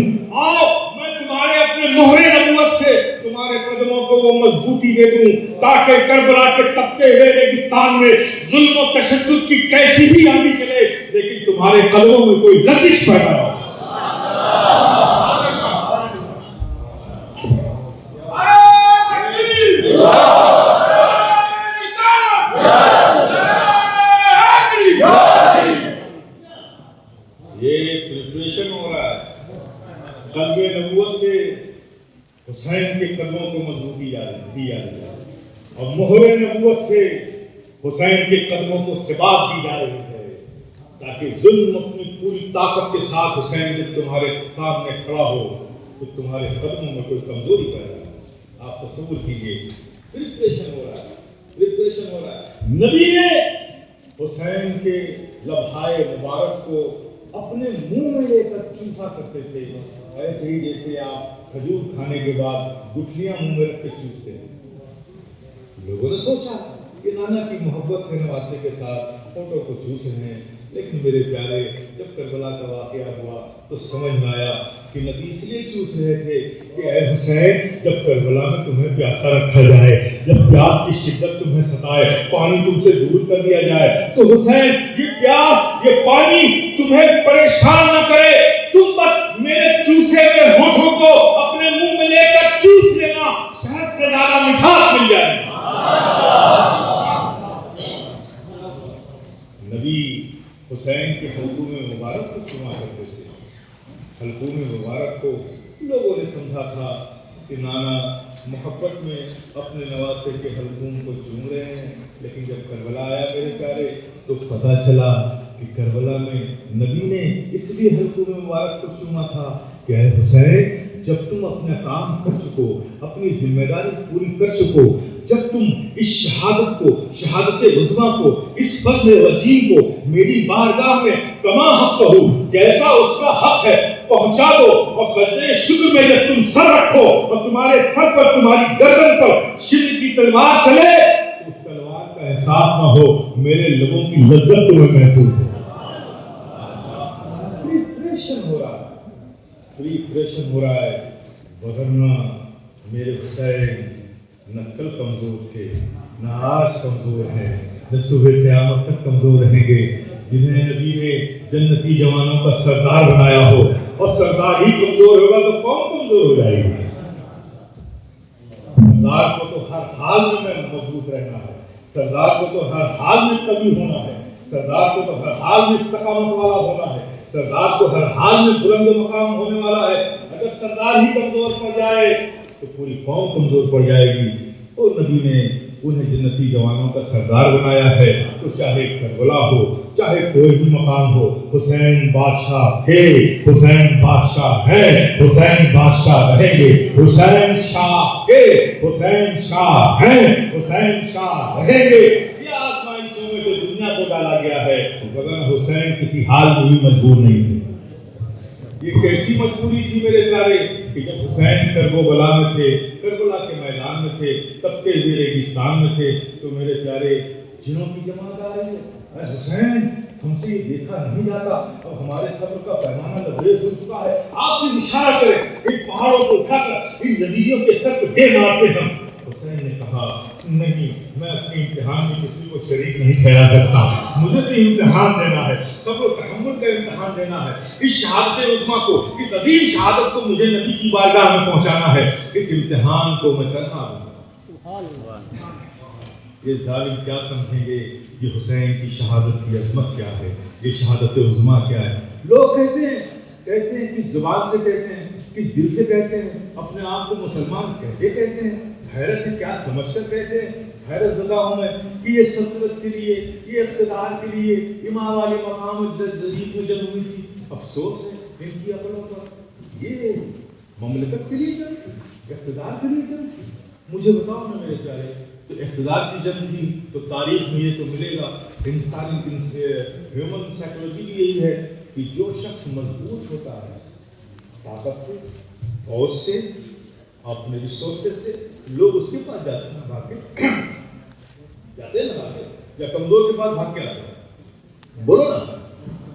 S1: آؤ میں تمہارے اپنے مہر نبوت سے تمہارے قدموں کو وہ مضبوطی دے دوں، تاکہ کربلا کے تپتے ہوئے ریگستان میں ظلم و تشدد کی کیسی بھی آندھی چلے لیکن تمہارے قدموں میں کوئی لرزش پیدا نہ ہو. قلب نبوت سے حسین کے قدموں کو مضبوطی دی جا رہی ہے اور مہر نبوت سے حسین کے قدموں کو ثبات دی جا رہی ہے، تاکہ ظلم اپنی پوری طاقت کے ساتھ حسین جب تمہارے سامنے کھڑا ہو تو تمہارے قدموں میں کوئی کمزوری پیدا ہو. آپ تصور کیجئے، ریپریشن ہو رہا ہے. نبی نے حسین کے لبھائے مبارک کو اپنے منہ میں لے کر چوسا کرتے تھے، ایسے ہی جیسے آپ کھجور کھانے کے بعد گٹھلیاں منہ میں رکھ کے چوستے ہیں. لوگوں نے سوچا کہ نانا کی محبت کے نواسے کے ساتھ فوٹو کو چوس رہے ہیں، لیکن میرے پیارے جب کربلا کا واقعہ ہوا تو سمجھ میں آیا کہ نبی اس لیے چوس رہے تھے کہ اے حسین جب کربلا میں تمہیں پیاسا رکھا جائے، جب پیاس کی شدت تمہیں ستائے، پانی تم سے دور کر دیا جائے تو حسین یہ پیاس یہ پانی تمہیں پریشان نہ کرے، تم بس میرے چوسے ہوئے ہونٹوں کو اپنے منہ میں لے کر چوس لینا، شہد سے زیادہ مٹھاس مل جائے. نبی حسین کے حلقوم مبارک کو چوما کرتے تھے. حلقوم مبارک کو لوگوں نے سمجھا تھا کہ نانا محبت میں اپنے نواسے کے حلقوم کو چوم رہے ہیں، لیکن جب کربلا آیا میرے پیارے تو پتہ چلا کہ کربلا میں نبی نے اس لیے حلقوم مبارک کو چوما تھا کہ اے حسین جب تم اپنا کام کر چکو، اپنی ذمہ داری پوری کر چکو، جب تم اس شہادت کو، شہادت عظمیٰ کو، اس فضل عظیم کو میری بارگاہ میں کما حق ہو جیسا اس کا حق ہے پہنچا دو، اور سجدے شکر میں جب تم سر رکھو اور تمہارے سر پر تمہاری گردن پر شر کی تلوار چلے تو اس تلوار کا احساس نہ ہو، میرے لبوں کی لذت تمہیں محسوس ہو. پریپریشن ہو رہا ہے، ورنہ میرے حسین نہ کل کمزور تھے، نہ آج کمزور ہیں، نہ صبح قیامت تک کمزور رہیں گے. جنہیں نبی نے جنتی جوانوں کا سردار بنایا ہو اور سردار ہی کمزور ہوگا تو کون کمزور ہو جائے گا؟ سردار کو تو ہر حال میں مضبوط رہنا ہے، سردار کو تو ہر حال میں قوی ہونا ہے، سردار کو تو ہر حال میں استقامت والا ہونا ہے، سردار کو ہر حال میں بلند مقام ہونے والا ہے. اگر سردار ہی کمزور پڑ جائے تو پوری قوم کمزور پڑ جائے گی. اور نبی نے انہیں جنتی جوانوں کا سردار بنایا ہے تو چاہے کربلا ہو، چاہے کوئی بھی مقام ہو، حسین بادشاہ تھے، حسین بادشاہ ہیں، حسین بادشاہ رہیں گے. حسین شاہ تھے، حسین شاہ ہیں، حسین شاہ رہیں گے. یہ آزمائشوں میں تو دنیا کو ڈالا گیا ہے، مگر حسین کسی حال میں بھی مجبور نہیں تھے. یہ کیسی مجبوری تھی میرے پیارے کہ جب حسین کرب و بلا میں تھے، کربلا کے میدان میں تھے، تپتے ہوئے ریگستان میں تھے، تو میرے پیارے جنوں کی جماعت آ رہی ہے، اے حسین ہم سے یہ دیکھا نہیں جاتا، اب ہمارے صبر کا پیمانہ لبریز ہو چکا ہے، آپ سے اشارہ کریں، ان پہاڑوں کو اٹھا کر ان نظیریوں کے سر کو دے مارتے ہم. حسین نے کہا نہیں، میں اپنے امتحان میں کسی کو شریک نہیں ٹھہرا سکتا، مجھے تو امتحان دینا ہے، صبر و تحمل کا امتحان دینا ہے. اس شہادت عظمیٰ کو، اس عظیم شہادت کو مجھے نبی کی بارگاہ میں پہنچانا ہے. اس امتحان کو میں تنہا دوں گا، یہ ظالم کیا سمجھیں گے یہ حسین کی شہادت کی عظمت کیا ہے، یہ شہادت عظمیٰ کیا ہے. لوگ کہتے ہیں کس زبان سے کہتے ہیں، کس دل سے کہتے ہیں، اپنے آپ کو مسلمان کہتے ہیں، حیرت ہے کیا سمجھ کر کہتے ہیں. حیرت زدہ ہوں میں کہ یہ سلطنت کے لیے، یہ اقتدار کے لیے امام علی مقام جدید میں جنگ ہوئی تھی. افسوس ہے ان کی عقلوں پر. یہ مملکت کے لیے جنگ تھی، اقتدار کے لیے جنگ تھی. مجھے بتاؤ نا میرے پیارے، تو اقتدار کی جنگ تھی تو تاریخ میں یہ تو ملے گا. انسانی ہیومن سائیکولوجی بھی یہی ہے کہ جو شخص مضبوط ہوتا ہے طاقت سے، فوج سے، اپنے ریسورسز سے، لوگ اس کے پاس جاتے ہیں بھاگ کے، جاتے ہیں نا بھاگ کے، یا کمزور کے پاس بھاگ کے آتے ہیں. بولو نا،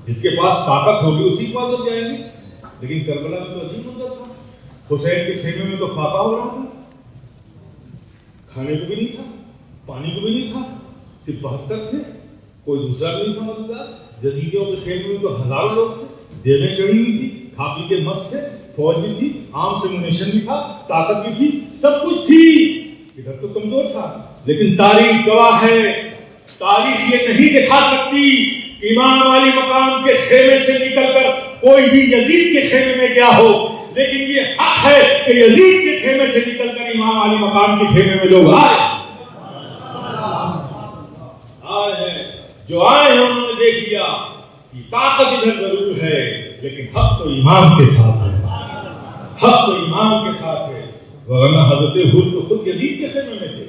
S1: جس کے پاس طاقت ہوگی اسی کے پاس لوگ جائیں گے. لیکن کربلا میں تو عجیب منظر تھا. حسین کے خیمے میں تو فاقہ ہو رہا تھا، کھانے کو بھی نہیں تھا، پانی کو بھی نہیں تھا، صرف 72 تھے، کوئی دوسرا بھی نہیں تھا مددگار. یزیدیوں کے خیمے میں تو ہزاروں لوگ تھے، دیویں چڑھی ہوئی تھی، کھا پی کے مست تھے، فوج بھی تھی، عام سے منیشن بھی تھا، طاقت بھی تھی، سب کچھ تھی. ادھر تو کمزور تھا. لیکن تاریخ گواہ ہے، تاریخ یہ نہیں دکھا سکتی کہ امام علی مقام کے خیمے سے نکل کر کوئی بھی یزید کے خیمے میں گیا ہو. لیکن یہ حق ہے کہ یزید کے خیمے سے نکل کر امام علی مقام کے خیمے میں لوگ آئے ہیں. جو آئے ہیں انہوں نے دیکھ لیا کہ طاقت ادھر ضرور ہے لیکن حق تو امام کے ساتھ ہے، حق تو امام کے ساتھ ہے. ورنہ حضرت حر تو خود یزید کے خیمے میں تھے،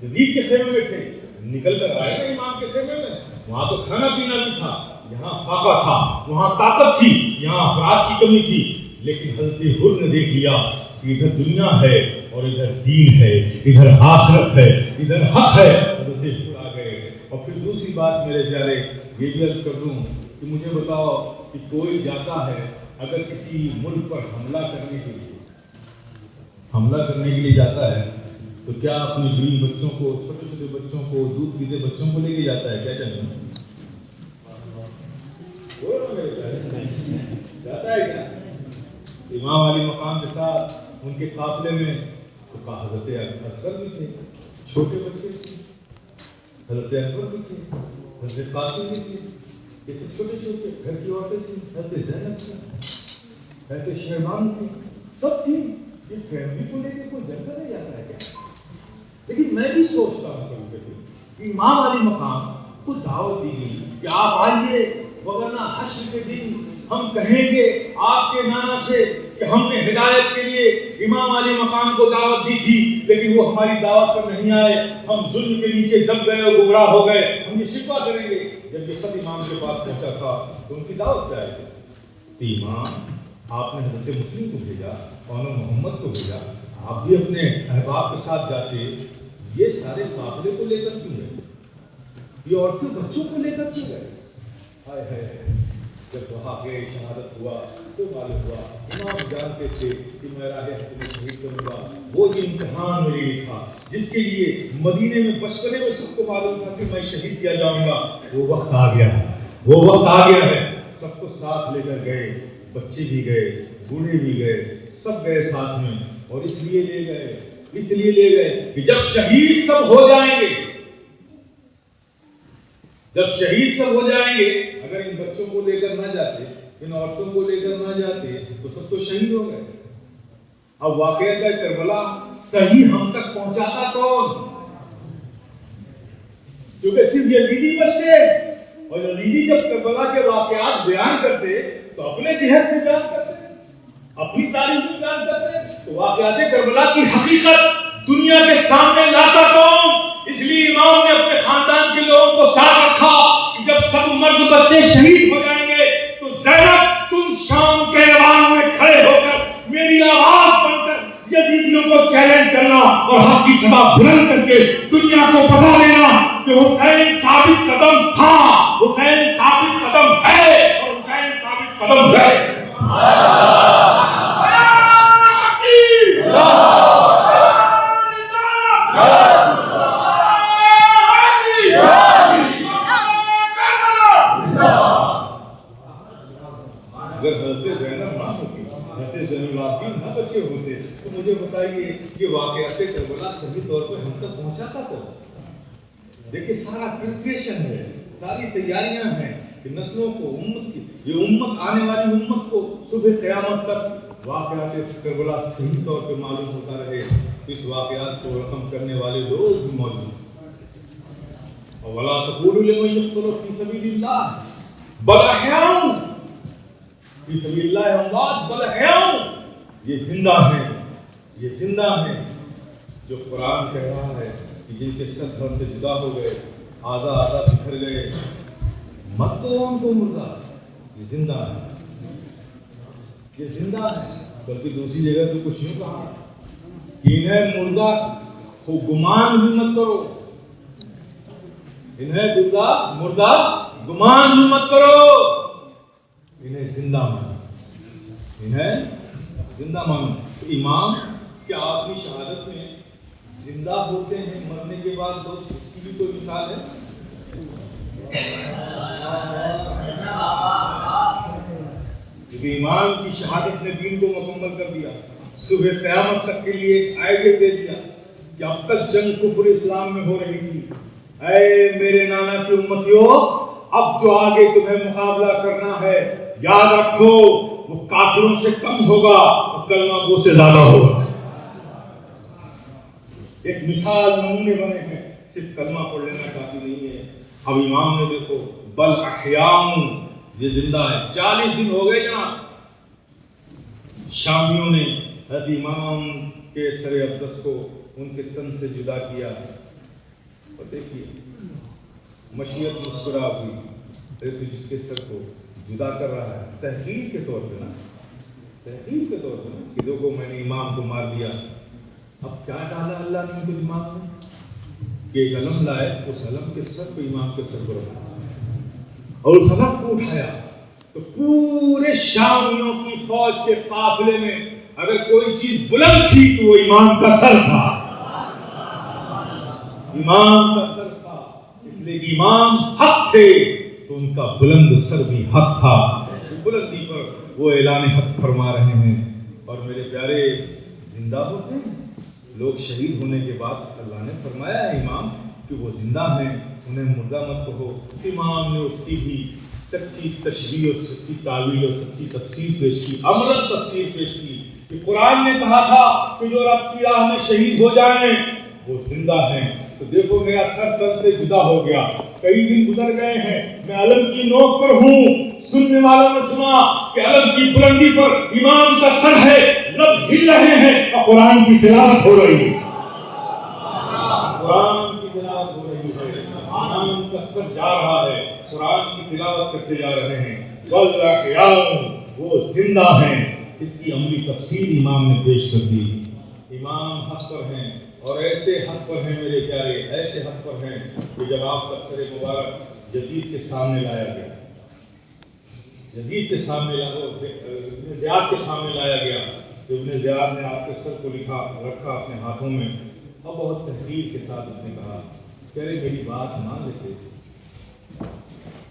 S1: یزید کے خیمے میں تھے، نکل کر آئے نا امام کے خیمے میں. وہاں تو کھانا پینا بھی تھا، یہاں فاقہ تھا، وہاں طاقت تھی، یہاں افراد کی کمی تھی. لیکن حضرت حر نے دیکھ لیا کہ ادھر دنیا ہے اور ادھر دین ہے، ادھر آخرت ہے، ادھر حق ہے. حضرت حر آ گئے. اور پھر دوسری بات میرے پیارے یہ بھی عرض کر دوں کہ مجھے بتاؤ کہ کوئی جاتا ہے اگر کسی ملک پر حملہ کرنے کے لیے جاتا ہے تو کیا اپنی بیوی بچوں کو، چھوٹے چھوٹے بچوں کو، دودھ پیتے بچوں کو لے کے جاتا ہے؟ کیا جاتا ہے کیا؟ امام علی مقام کے ساتھ ان کے قافلے میں تو حضرت اصغر بھی تھے، چھوٹے بچے تھے، حضرت اکبر بھی تھے، حضرت قاسم بھی تھے، یہ سب چھوٹے چھوٹے گھر کی عورتیں تھیں، حضرت زینب تھی، حضرت شہبان تھی، سب تھی. یہ فیملی کو لے کے کوئی جنگ کرنے جاتا ہے کیا؟ لیکن میں بھی سوچتا ہوں کبھی کبھی امام علی مقام کو دعوت دی گئی کہ آپ آئیے، ورنہ حشر کے دن ہم کہیں گے آپ کے نانا سے کہ ہم نے ہدایت کے لیے امام علی مقام کو دعوت دی تھی لیکن وہ ہماری دعوت پر نہیں آئے، ہم ظلم کے نیچے دب گئے اور گمراہ ہو گئے، ہم یہ شکوہ کریں گے. جب یہ خط امام کے پاس پہنچا تھا تو ان کی دعوت پہ آئے تھے. امام آپ نے حضرت مسلم کو بھیجا، قانون محمد کو بھیجا، آپ بھی اپنے احباب کے ساتھ جاتے، یہ سارے قافلے کو لے کر کیوں گئے؟ یہ عورتوں بچوں کو لے کر کیوں گئے؟ ہائے ہائے. جب وہاں گئے شہادت ہوا تو معلوم ہوا امام جانتے تھے کہ میں راہ حق میں شہید کروں گا. وہ جو امتحان میرے لیے تھا جس کے لیے مدینے میں بچپنے میں سب کو معلوم تھا کہ میں شہید کیا جاؤں گا، وہ وقت آ گیا ہے، وہ وقت آ گیا ہے. سب کو ساتھ لے کر گئے، بچے بھی گئے، بوڑھے بھی گئے، سب گئے ساتھ میں. اور اس لیے لے گئے کہ جب شہید سب ہو جائیں گے، اگر ان بچوں کو لے کر نہ جاتے، ان عورتوں کو لے کر نہ جاتے تو سب تو شہید ہو گئے. اب واقعہ کربلا صحیح ہم تک پہنچاتا کون؟ کیونکہ صرف یزیدی بچتے، اور یزیدی جب کربلا کے واقعات بیان کرتے تو اپنے جہد سے بیان کرتے، اپنی تاریخ میں بیان کرتے. تو واقعات کربلا کی حقیقت دنیا کے سامنے لاتا کون؟ اس لیے امام نے اپنے خاندان کے لوگوں کو ساتھ رکھا کہ جب سب مرد بچے شہید ہو جائیں گے تو زینب تم شام کے ایوان میں کھڑے ہو کر میری آواز بن کر یزیدیوں کو چیلنج کرنا اور حق کی صدا بلند کر کے دنیا کو بتا دینا کہ حسین ثابت قدم تھا، حسین ثابت قدم ہے اور حسین ثابت قدم ہے. اگر حضرت زینب نہ ہوتی، حضرت زین العابدین نہ بچے ہوتے تو مجھے بتائیے یہ واقعات کربلا صحیح طور پہ ہم تک پہنچاتا کون؟ دیکھیے سارا پریپریشن ہے، ساری تیاریاں ہیں کہ نسلوں کو، امت کی، یہ امت آنے والی امت کو صبح قیامت تک واقعات کربلا صحیح طور پہ معلوم ہوتا رہے. اس واقعات کو رقم کرنے والے لوگ بھی موجود ہیں. وَلَا تَقُولُوا لِمَن يُقْتَلُ فِي سَبِيلِ اللَّهِ بَلْ أَحْيَاءٌ فِي سَبِيلِ اللَّهِ أَمْوَاتٌ بَلْ أَحْيَاءٌ. یہ زندہ ہیں، یہ زندہ ہیں. جو قرآن کہہ رہا ہے کہ جن کے سر دھڑ سے جدا ہو گئے، آزا آزا بکھر گئے، مت تو ان کو مردہ. یہ زندہ ہے، یہ زندہ ہے. بلکہ دوسری جگہ تو کچھ یوں کہا کہ انہیں مردہ کو گمان بھی مت کرو، انہیں مردہ گمان بھی مت کرو، انہیں زندہ مانو، انہیں زندہ مانو. امام کیا آدمی شہادت میں زندہ ہوتے ہیں مرنے کے بعد؟ دوست اس کی بھی کوئی مثال ہے؟ کیونکہ امام کی شہادت نے دین کو مکمل کر دیا، صبح قیامت تک کے لیے ایک آئیڈیا دے دیا کہ اب تک جنگ کفر اسلام میں ہو رہی تھی. اے میرے نانا کی امتیوں، اب جو آگے تمہیں مقابلہ کرنا ہے یاد رکھو وہ کافروں سے کم ہوگا اور کلمہ گو سے زیادہ ہوگا. ایک مثال نمونے بنے ہیں، صرف کلمہ پڑھ لینا کافی نہیں ہے. اب امام نے دیکھو بل احیاء، یہ زندہ ہے. 40 دن ہو گئے جناب. شامیوں نے حضرت امام کے سر اقدس کو ان کے تن سے جدا کیا. اور دیکھیے مشیت مسکرا ہوئی جس کے سر کو جدا کر رہا ہے تحقیر کے طور پہ نا، تحقیر کے طور پہ نا کہ دیکھو میں نے امام کو مار دیا. اب کیا ڈالا اللہ نے ان کے دماغ میں کہ ایک علم لائے، اس علم کے سر کو امام کے سر پر رکھا اور اس علم کو اٹھایا. تو پورے شامیوں کی فوج کے قافلے میں اگر کوئی چیز بلند تھی تو وہ امام کا سر تھا، امام کا سر تھا. اس لیے کہ امام حق تھے تو ان کا بلند سر بھی حق تھا. بلندی پر وہ اعلان حق فرما رہے ہیں. اور میرے پیارے زندہ ہوتے ہیں لوگ شہید ہونے کے بعد. اللہ نے فرمایا ہے امام کہ وہ زندہ ہیں، انہیں مردہ مت کہو. امام نے اس کی بھی سچی تشریح اور سچی تعویل اور سچی تفسیر پیش کی، عملاً تفسیر پیش کی کہ قرآن نے کہا تھا کہ جو رب کی راہ میں شہید ہو جائیں وہ زندہ ہیں. تو دیکھو میرا سر تن سے جدا ہو گیا، کئی دن گزر گئے ہیں، میں علم کی نوک پر ہوں. سننے والوں نے سنا کہ علم کی بلندی پر امام کا سر ہے، لب ہل رہے ہیں اور قرآن کی تلاوت ہو رہی ہے، قرآن کی تلاوت ہو رہی ہے. امام کا سر جا رہا ہے، قرآن کی تلاوت کرتے جا رہے ہیں. والله وہ زندہ ہیں. اس کی عملی تفسیر امام نے پیش کر دی. امام حق پر ہیں اور ایسے حق پر ہیں میرے پیارے، ایسے حق پر ہیں کہ جب آپ کا سر مبارک یزید کے سامنے لایا گیا، یزید کے سامنے ابن زیاد کے سامنے لایا گیا تو ابن زیاد نے آپ کے سر کو رکھا اپنے ہاتھوں میں اور بہت تحقیر کے ساتھ اس نے کہا کہ ارے میری بات مان لیتے،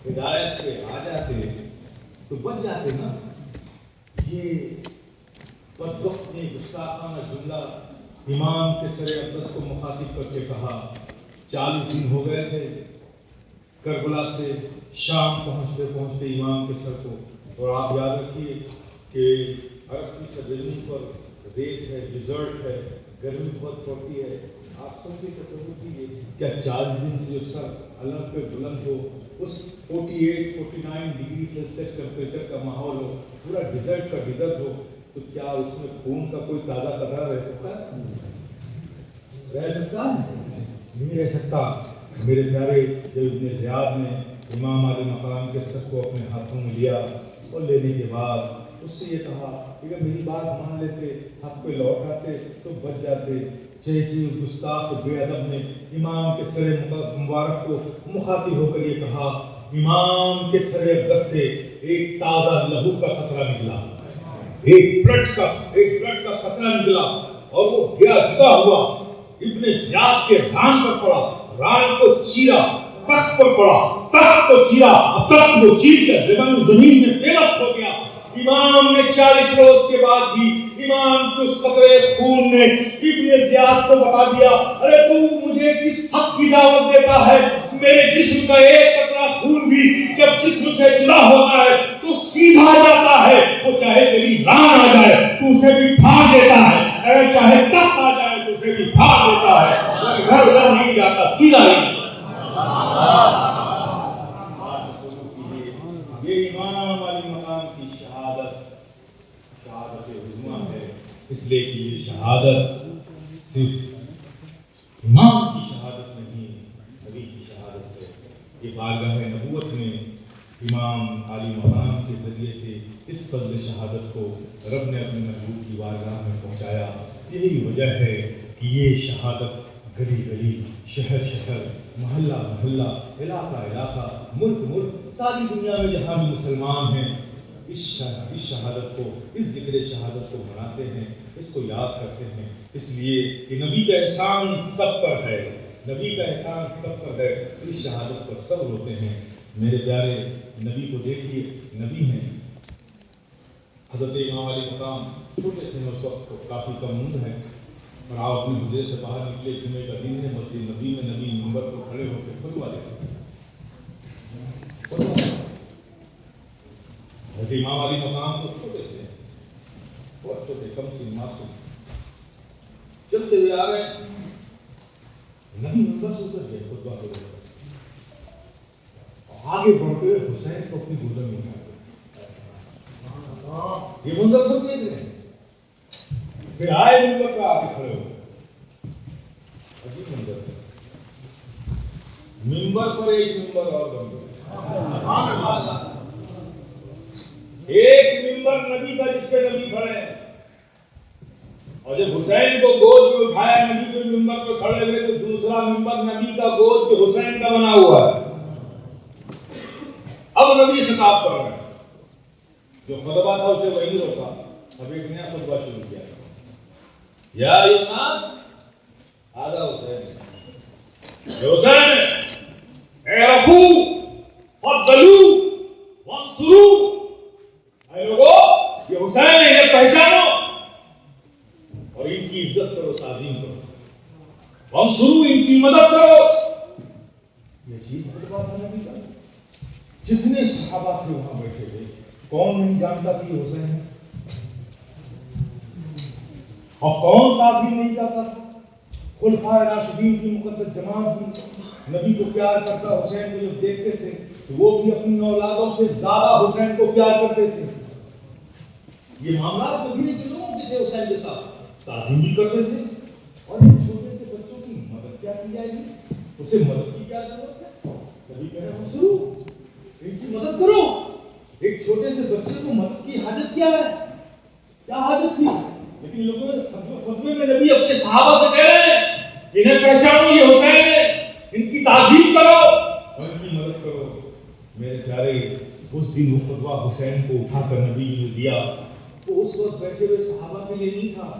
S1: ہدایت پہ آ جاتے تو بچ جاتے نا. یہ بدبخت نے گستاخانہ جملہ امام کے سر اقدس کو مخاطب کر کے کہا. 40 دن ہو گئے تھے کربلا سے شام پہنچتے پہنچتے امام کے سر کو. اور آپ یاد رکھیے کہ عرب کی سرزمین پر ریت ہے، ڈیزرٹ ہے، گرمی بہت پڑتی ہے. آپ سب کی تصور کیجیے کیا 40 دن سے جو سر اللہ پہ بلند ہو، اس 48-49 ڈگری سیلسیس ٹیمپریچر کا ماحول ہو، پورا ڈیزرٹ کا ڈیزرٹ ہو، تو کیا اس میں خون کا کوئی تازہ قطرہ رہ سکتا ہے؟ رہ سکتا ہے؟ نہیں رہ سکتا. میرے پیارے جب ابن زیاد نے امام علی مقام کے سر کو اپنے ہاتھوں میں لیا اور لینے کے بعد اس سے یہ کہا کہ اگر میری بات مان لیتے، حق پہ لوٹ آتے تو بچ جاتے. جیسے گستاخ بے ادب نے امام کے سر مبارک کو مخاطب ہو کر یہ کہا، امام کے سر اقدس سے ایک تازہ لہو کا قطرہ نکلا، ایک بلڈ کا قطرہ نکلا اور وہ گیا جدا ہوا ابن زیاد کے ران پر پڑا، ران کو چیرا، تخت پر پڑا، تخت کو چیرا اور تخت کو چیر کر زمین میں پیوست ہو گیا. امام نے 40 روز کے بعد بھی امام کے اس قطرے خون نے ابن زیاد کو بتا دیا، ارے تو مجھے کس حق کی دعوت دیتا ہے؟ میرے جسم کا ایک قطرہ خون بھی جب جسم سے جدا ہوتا ہے تو سیدھا جاتا ہے، وہ چاہے تیری ران آ جائے تو اسے بھی پھاڑ دیتا ہے، اگر چاہے تخت آ جائے تو اسے بھی پھاڑ دیتا ہے، ادھر ادھر نہیں جاتا، سیدھا ہی۔ یہ امام علی مقام کی شہادت عظمیٰ ہے، اس لیے کہ یہ شہادت صرف امام کی شہادت نہیں، نبی کی شہادت ہے۔ یہ بارگاہ نبوت میں امام علی مقام کے ذریعے سے اس فضل شہادت کو رب نے اپنے محبوب کی بارگاہ میں پہنچایا۔ یہی وجہ ہے کہ یہ شہادت گلی گلی، شہر شہر، محلہ محلہ، علاقہ علاقہ، ملک ملک، ساری دنیا میں جہاں بھی مسلمان ہیں اس شہادت کو، اس ذکر شہادت کو مناتے ہیں، اس کو یاد کرتے ہیں، اس لیے کہ نبی کا احسان سب پر ہے، نبی کا احسان سب پر ہے، اس شہادت پر سب روتے ہیں۔ میرے پیارے نبی کو دیکھیے، نبی ہیں حضرت امام علی مقام، چھوٹے سے اس وقت کافی کم عمر ہیں، اور آپ اپنے حجرے سے باہر نکلے، جمعے کا دن ہے، مسجد نبی میں نبی منبر پر کھڑے ہو کے خطبہ دیتے ہیں۔ حضرت امام علی مقام کو چھوٹے سے، بہت چھوٹے، کم سی معصوم، چلتے ہوئے آ رہے ہیں، نبی منبر سے اتر گئے خطبہ دے رہے، آگے بڑھ کے حسین کو اپنی گردن میں اٹھا دیا۔ یہ منظر سب دیکھ رہے ہیں، پھر آئے منبر پہ آ کے کھڑے ہو، عجیب منظر ہے، منبر پر ایک منبر اور بن گیا، ایک ممبر نبی کا جس پہ نبی کھڑے ہیں، اور جب حسین کو گود میں اٹھایا نبی کے ممبر پہ کھڑے ہوئے تو دوسرا ممبر نبی کا گود جو حسین کا بنا ہوا ہے۔ اب نبی خطاب کر رہے ہیں، جو خطبہ تھا اسے وہی روکا، اب ایک نیا خطبہ شروع کیا، یا ایھا الناس ھذا حسین، حسین اعرفوا فضلوا وانصروا، اے لوگو یہ حسین ہے، انہیں پہچانو اور ان کی عزت کرو، تعظیم کرو، وانصروا ان کی مدد کرو۔ یہ چیز خطبہ تھا نبی کا، جتنے صحابہ تھے وہاں بیٹھے تھے، کون نہیں جانتا کہ یہ حسین ہے، اور کون تعظیم نہیں کرتا تھا؟ خلفائے راشدین کی مقدس جماعت بھی نبی کو پیار کرتا، حسین کو جب دیکھتے تھے تو وہ بھی اپنی اولادوں سے زیادہ حسین کو پیار کرتے تھے۔ یہ معاملات مدینے کے لوگوں کے تھے، حسین کے ساتھ تعظیم بھی کرتے تھے، اور ان چھوٹے سے بچوں کی مدد کیا کی جائے گی، اسے مدد کی کیا ضرورت ہے؟ نبی کہہ رہے ہیں شروع ان کی مدد کرو، ایک چھوٹے سے بچے کو مدد کی حاجت کیا ہے، کیا حاجت تھی؟ لیکن لوگوں نے خطبے میں نبی اپنے صحابہ سے کہہ رہے ہیں انہیں پہچانو، یہ حسین ہے، ان کی تعظیم کرو اور ان کی مدد کرو۔ میرے پیارے اس دن وہ خطبہ حسین کو اٹھا کر نبی نے دیا، وہ اس وقت بیٹھے ہوئے صحابہ کے لیے نہیں تھا،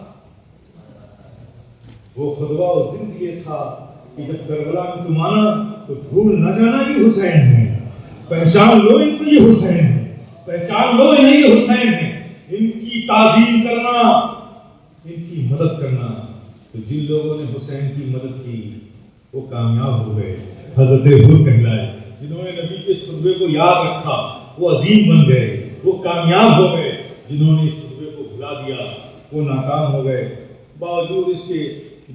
S1: وہ خطبہ اس دن کے لیے تھا کہ جب کربلا میں تم آنا تو بھول نہ جانا کہ حسین ہے، پہچان لو ان کو، یہ حسین ہے، پہچان لو انہیں، یہ حسین ہے، ان کی تعظیم کرنا، ان کی مدد کرنا۔ تو جن لوگوں نے حسین کی مدد کی وہ کامیاب ہو گئے، حضرت حر کہلائے، جنہوں نے نبی کے اس خطبے کو یاد رکھا وہ عظیم بن گئے، وہ کامیاب ہو گئے، جنہوں نے اس خطبے کو بھلا دیا وہ ناکام ہو گئے۔ باوجود اس کے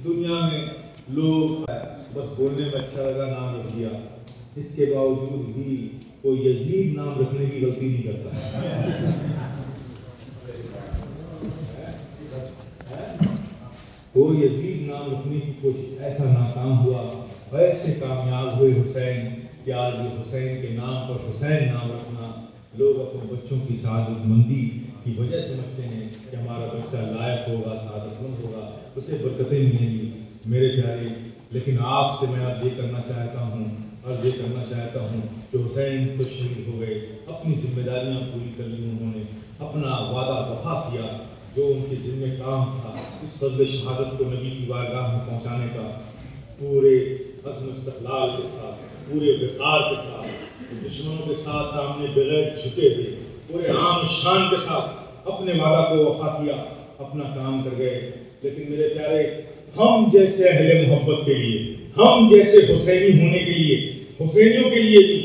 S1: دنیا میں لوگ بس بولنے میں اچھا لگا نام رکھ دیا، اس کے باوجود بھی کوئی یزید نام رکھنے کی غلطی نہیں کرتا، وہ یزید نام رکھنے کی کوشش ایسا ناکام ہوا، ایسے کامیاب ہوئے حسین کہ آج یہ حسین کے نام پر حسین نام رکھنا لوگ اپنے بچوں کی سعادت مندی کی وجہ سمجھتے ہیں کہ ہمارا بچہ لائق ہوگا، سعادت مند ہوگا، اسے برکتیں ملیں گی۔ میرے پیارے، لیکن آپ سے میں آج یہ کرنا چاہتا ہوں کہ حسین تو شہید ہو گئے، اپنی ذمہ داریاں پوری کر لی انہوں نے، اپنا وعدہ وفا کیا، جو ان کے ذمہ کام تھا اس فضل شہادت کو نبی کی بارگاہ میں پہنچانے کا، پورے عزم استقلال کے ساتھ، پورے وقار کے ساتھ، دشمنوں کے ساتھ سامنے بغیر جھکے ہوئے پورے عام شان کے ساتھ اپنے وعدہ کو وفا کیا، اپنا کام کر گئے. لیکن میرے پیارے، ہم جیسے اہل محبت کے لیے، ہم جیسے حسینی ہونے کے لیے، حسینیوں کے لیے بھی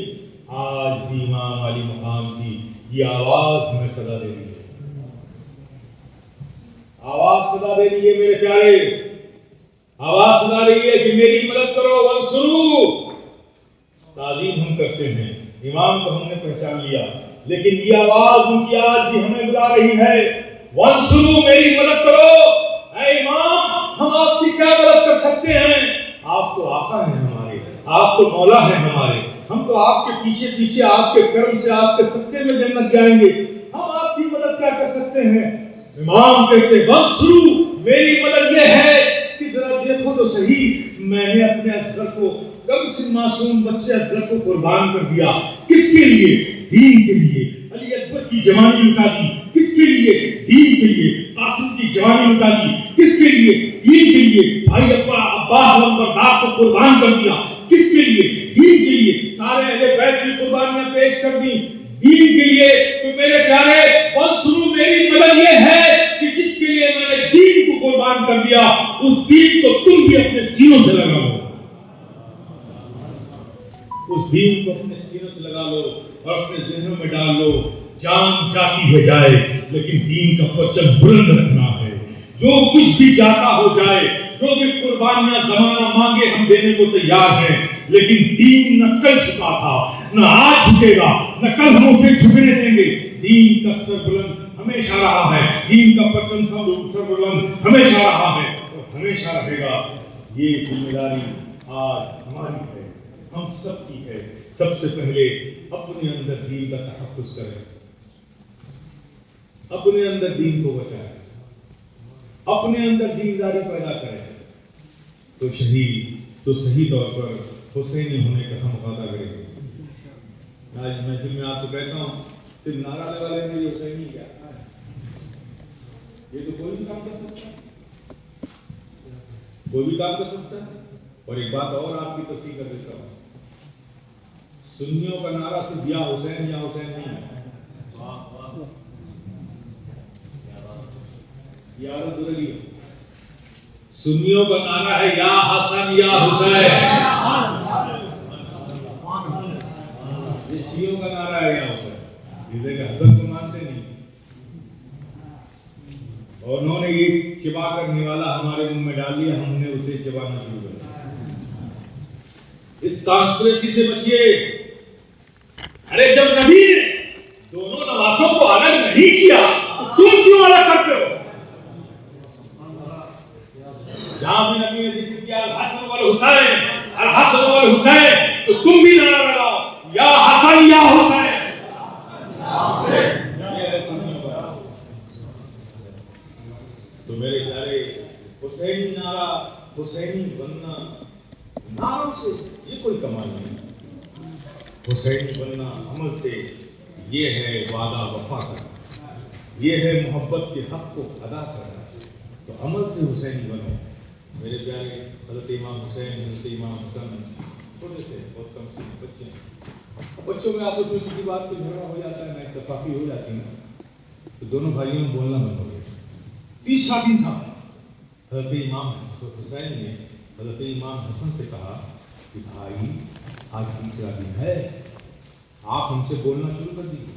S1: آج بھی امام علی مقام کی یہ آواز ہمیں صدا دے رہی ہے. آواز صدا دے رہی ہے میرے پیارے، آواز صدا رہی ہے کہ میری مدد کرو. وانصروا، تعظیم ہم کرتے ہیں، امام کو ہم نے پہچان لیا، لیکن یہ آواز ان کی آج بھی ہمیں بلا رہی ہے. وانصروا، میری مدد کرو. اے امام، ہم آپ کی کیا مدد کر سکتے ہیں؟ آپ تو آقا ہیں ہمارے، آپ تو مولا ہیں ہمارے، ہم تو آپ کے پیچھے پیچھے آپ کے کرم سے آپ کے صدقے میں جنت جائیں گے، ہم آپ کی مدد کیا کر سکتے ہیں؟ امام کہتے وانصروا، میری مدد یہ ہے کہ ذرا دیکھو تو صحیح، میں نے اپنے اصغر کو، کم سے معصوم بچے اصغر کو قربان کر دیا. کس کے لیے؟ دین کے لیے. علی اکبر کی جوانی لٹا دی، کس کے لیے؟ دین کے لیے. قاسم کی جوانی لٹا دی، کس کے لیے؟ دین کے لیے. بھائی عباس لمبردار کو قربان کر دیا، کس کے لیے؟ دین کے لیے. سارے اہل بیت کی قربانیاں پیش کر دی دین کے لیے. تو میرے پیارے، وانصروا، میری مدد یہ ہے کہ جس کے لیے میں نے دین کو قربان کر دیا، اس دین کو تم بھی اپنے سینوں سے لگا لو. اس دین کو اپنے سینوں سے لگا لو اور اپنے ذہنوں میں ڈال لو. جان جاتی ہے جائے، لیکن دین کا پرچم بلند رکھنا ہے. جو کچھ بھی جاتا ہو جائے، جو بھی قربانیاں زمانہ مانگے ہم دینے کو تیار ہیں، لیکن دین نہ کل جھکا تھا، نہ آج جھکے گا، نہ کل ہم اسے جھکنے دیں گے. دین کا سر بلند ہمیشہ رہا ہے، دین کا پرچم سر بلند ہمیشہ رہا ہے اور ہمیشہ رہے گا. یہ ذمہ داری آج ہماری ہے، ہم سب کی ہے. سب سے پہلے اپنے اندر دین کا تحفظ کریں، اپنے اندر دین کو بچائیں، اپنے اندر دینداری پیدا کریں، تو صحیح طور پر حسینی ہونے کا ہم وعدہ کریں گے. آج محفل میں آپ کو کہتا ہوں، صرف نعرہ لگا لیں گے یہ حسینی کیا ہے؟ یہ تو کوئی بھی کام کر سکتا ہے، کوئی بھی کام کر سکتا ہے. اور ایک بات اور آپ کی تصحیح کر دیتا ہوں، سنیوں کا نعرہ صرف یا حسین نہیں ہے. یاد ضروری ہے، سنیوں کا نعرہ ہے یا حسن یا حسین. یہ شیعوں کا نعرہ ہے یا حسین. یہ دیکھ حسن کو مانتے نہیں، اور انہوں نے یہ چبا کرنے والا ہمارے منہ میں ڈال دیا، ہم نے اسے چبانا شروع کر دیا. اس کانسپریسی سے بچیے. ارے جب نبی نے دونوں نواسوں کو الگ نہیں کیا تو تم کیوں الگ کرتے ہو؟ جہاں بھی نبی نے ذکر کیا الحسن والحسین، الحسن والحسین، تو تم بھی نعرہ لگاؤ یا حسن یا حسین. تو میرے پیارے، حسینی نعرہ، حسینی بننا، نعروں سے یہ کوئی کمال نہیں. حسینی بننا عمل سے یہ ہے وعدہ وفا کرنا، یہ ہے محبت کے حق کو ادا کرنا. تو عمل سے حسینی بنو. میرے پیارے، حضرت امام حسین، حضرت امام حسن چھوٹے سے بہت کم سے بچے ہیں. بچوں میں آپس میں کسی بات پہ جھگڑا ہو جاتا ہے، نہ اتفاقی ہو جاتی ہے، تو دونوں بھائیوں میں بولنا بند ہو گیا. تیسرا دن تھا، حضرت امام حسین نے حضرت امام حسن سے کہا کہ بھائی آج تیسرا دن ہے، آپ ہم سے بولنا شروع کر دیجیے.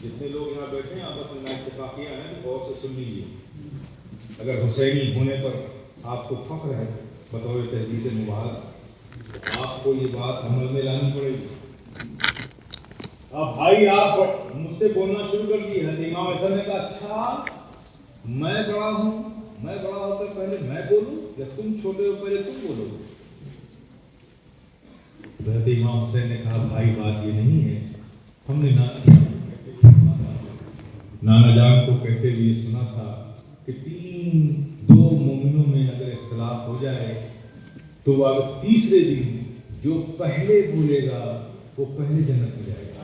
S1: جتنے لوگ یہاں بیٹھے ہیں آپس میں اتفاقیہ ہیں، غور سے سن لیجیے. اگر حسینی ہونے پر آپ کو فخر ہے بطور تحدیث مبارک، آپ کو یہ بات عمل میں لانی پڑے گی. اب بھائی آپ مجھ سے بولنا شروع کر دیے. حضرت امام حسن نے کہا اچھا میں بڑا ہوں، میں بڑا ہو کر پہلے میں بولوں یا تم چھوٹے ہو پہلے تم بولو؟ حضرت امام حسین نے کہا بھائی بات یہ نہیں ہے، ہم نے نانا جان کو کہتے ہوئے سنا تھا کہ دو مومنوں میں اگر اختلاف ہو جائے تو اگر تیسرے دن جو پہلے بولے گا وہ پہلے جنت میں جائے گا.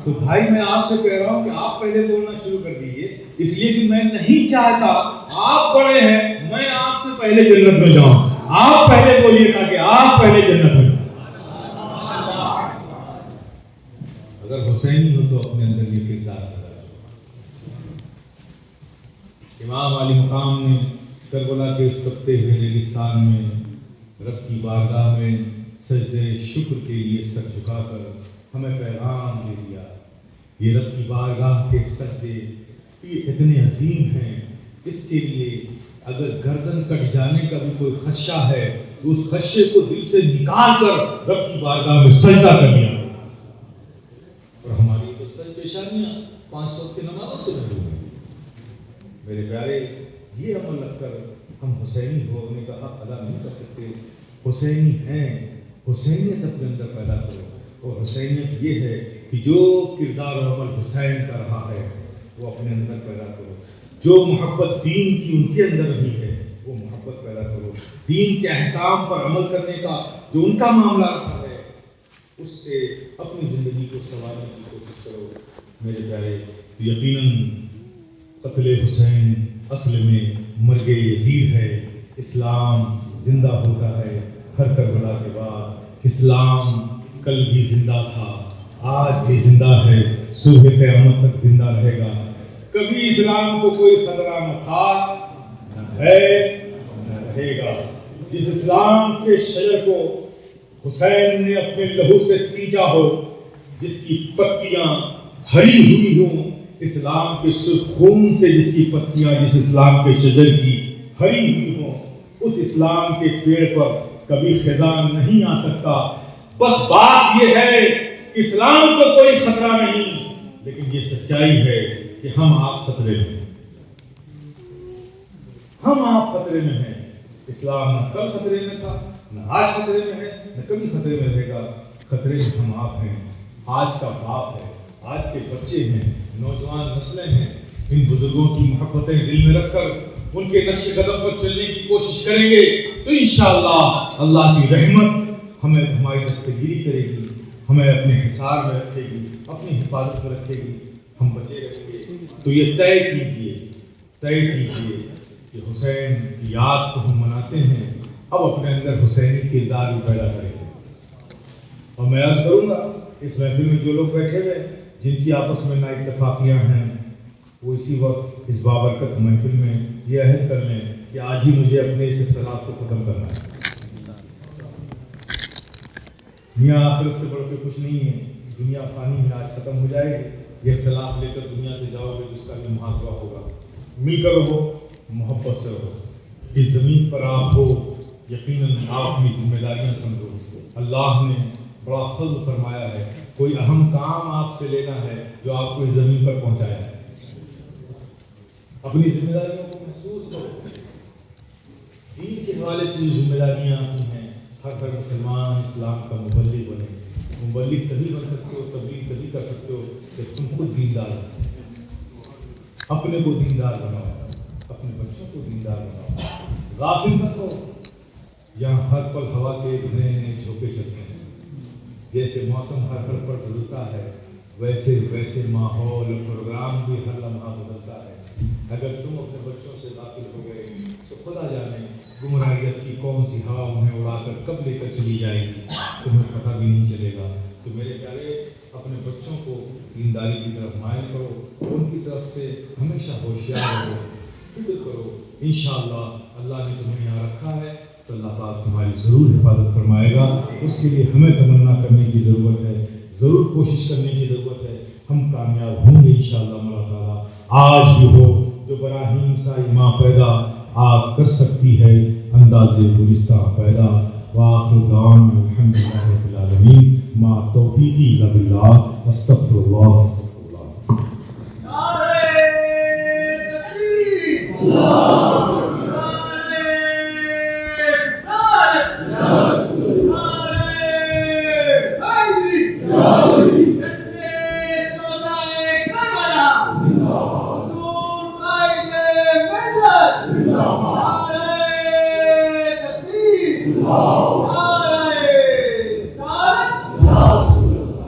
S1: تو بھائی میں آپ سے کہہ رہا ہوں کہ آپ پہلے بولنا شروع کر دیجیے، اس لیے کہ میں نہیں چاہتا، آپ بڑے ہیں، میں آپ سے پہلے جنت میں جاؤں. آپ پہلے بولیے تاکہ آپ پہلے جنت میں جاؤں. حسینی ہو تو اپنے اندر یہ کردار پیدا کرو۔ امام علی مقام نے کربلا کے اس تپتے ہوئے ریگستان میں رب کی بارگاہ میں سجدے شکر کے لیے سر جھکا کر ہمیں پیغام دے دیا۔ یہ رب کی بارگاہ کے سجدے یہ اتنے عظیم ہیں، اس کے لیے اگر گردن کٹ جانے کا بھی کوئی خدشہ ہے تو اس خدشے کو دل سے نکال کر رب کی بارگاہ میں سجدہ کر لیا۔ اور ہماری تو سج پیشانیاں 5 وقت کی نمازوں سے بھری ہوئی ہیں۔ میرے پیارے، یہ عمل رکھ کر ہم حسینی ہونے کا حق ادا نہیں کر سکتے۔ حسینی ہیں، حسینیت اپنے اندر پیدا کرو، اور حسینیت یہ ہے کہ جو کردار و عمل حسین کا رہا ہے وہ اپنے اندر پیدا کرو، جو محبت دین کی ان کے اندر رہی ہے وہ محبت پیدا کرو، دین کے احکام پر عمل کرنے کا جو ان کا معاملہ رہا ہے اس سے اپنی زندگی کو سنوارنے کی کوشش کرو۔ میرے پیارے، یقیناً قتل حسین اصل میں مرگ یزید ہے۔ اسلام زندہ ہوتا ہے ہر کربلا کے بعد۔ اسلام کل بھی زندہ تھا، آج بھی زندہ ہے، صبح قیامت تک زندہ رہے گا۔ کبھی اسلام کو کوئی خطرہ نہ تھا، نہ ہے، نہ رہے گا۔ جس اسلام کے شجر کو حسین نے اپنے لہو سے سینچا ہو، جس کی پتیاں ہری ہوئی ہوں، اسلام کے سرخ خون سے جس کی پتیاں جس اسلام کے شجر کی ہری ہوئی ہوں، اس اسلام کے پیڑ پر کبھی خزاں نہیں آ سکتا۔ بس بات یہ ہے کہ اسلام کو کوئی خطرہ نہیں، لیکن یہ سچائی ہے کہ ہم آپ خطرے میں ہیں، ہم آپ خطرے میں ہیں۔ اسلام نہ کل خطرے میں تھا، نہ آج خطرے میں ہے، نہ کبھی خطرے میں رہے گا۔ خطرے میں ہم آپ ہیں، آج کا باپ ہے، آج کے بچے ہیں، نوجوان نسلیں ہیں۔ ان بزرگوں کی محبتیں دل میں رکھ کر ان کے نقش قدم پر چلنے کی کوشش کریں گے تو انشاءاللہ اللہ کی رحمت ہمیں ہماری دستگیری کرے گی، ہمیں اپنے حصار میں رکھے گی، اپنی حفاظت میں رکھے گی، ہم بچے رہیں گے۔ تو یہ طے کیجئے کہ حسین کی یاد کو ہم مناتے ہیں، اب اپنے اندر حسینی کردار بھی پیدا کریں گے۔ اور میں عرض کروں گا، اس محفل میں جو لوگ بیٹھے ہوئے جن کی آپس میں نا اتفاقیاں ہیں، وہ اسی وقت اس بابرکت محفل میں یہ عہد کر لیں کہ آج ہی مجھے اپنے اس اختلاف کو ختم کرنا ہے۔ دنیا آخرت سے بڑھ کے کچھ نہیں ہے، دنیا فانی ہے، آج ختم ہو جائے گی۔ یہ اختلاف لے کر دنیا سے جاؤ گے تو اس کا بھی محاسبہ ہوگا۔ مل کر رہو، محبت سے رہو۔ اس زمین پر آپ ہو، یقیناً آپ اپنی ذمہ داریاں سمجھو۔ اللہ نے بڑا فضل فرمایا ہے، کوئی اہم کام آپ سے لینا ہے جو آپ کو اس زمین پر پہنچایا ہے۔ اپنی ذمہ داریوں کو محسوس کرو۔ دین کے حوالے سے جو ذمہ داریاں آتی ہیں، ہر مسلمان اسلام کا مبلغ بنے۔ مبلغ تبھی بن سکتے ہو، تبلیغ تبھی کر سکتے ہو کہ تم خود دیندار ہو۔ اپنے کو دیندار بناؤ، اپنے بچوں کو دیندار بناؤ۔ غافل مت ہو، یہاں ہر پل ہوا کے نئے نئے جھونکے چلتے ہیں۔ جیسے موسم ہر پل پر بدلتا ہے، ویسے ماحول پروگرام بھی ہر لمحہ بدلتا ہے۔ اگر تم اپنے بچوں سے غافل ہو گئے تو خدا جانے گمراہیت کی کون سی ہوا انہیں اڑا کر کب لے کر چلی جائے گی، تمہیں پتہ بھی نہیں چلے گا۔ تو میرے پیارے، اپنے بچوں کو دینداری کی طرف مائل کرو، ان کی طرف سے ہمیشہ ہوشیار رہو، فکر کرو۔ انشاءاللہ اللہ نے تمہیں یہاں رکھا ہے تو اللہ پاک تمہاری ضرور حفاظت فرمائے گا۔ اس کے لیے ہمیں تمنا کرنے کی ضرورت ہے، ضرور کوشش کرنے کی ضرورت ہے۔ ہم کامیاب ہوں گے انشاءاللہ مولا تعالیٰ۔ آج بھی ہو جو براہیم سا ماں پیدا آگ کر سکتی ہے انداز گلستہ پیدا۔ وآخر دعوانا الحمدللہ رب العالمین، ما توفیقی الا باللہ، استغفر اللہ۔
S3: نعرہ تکبیر!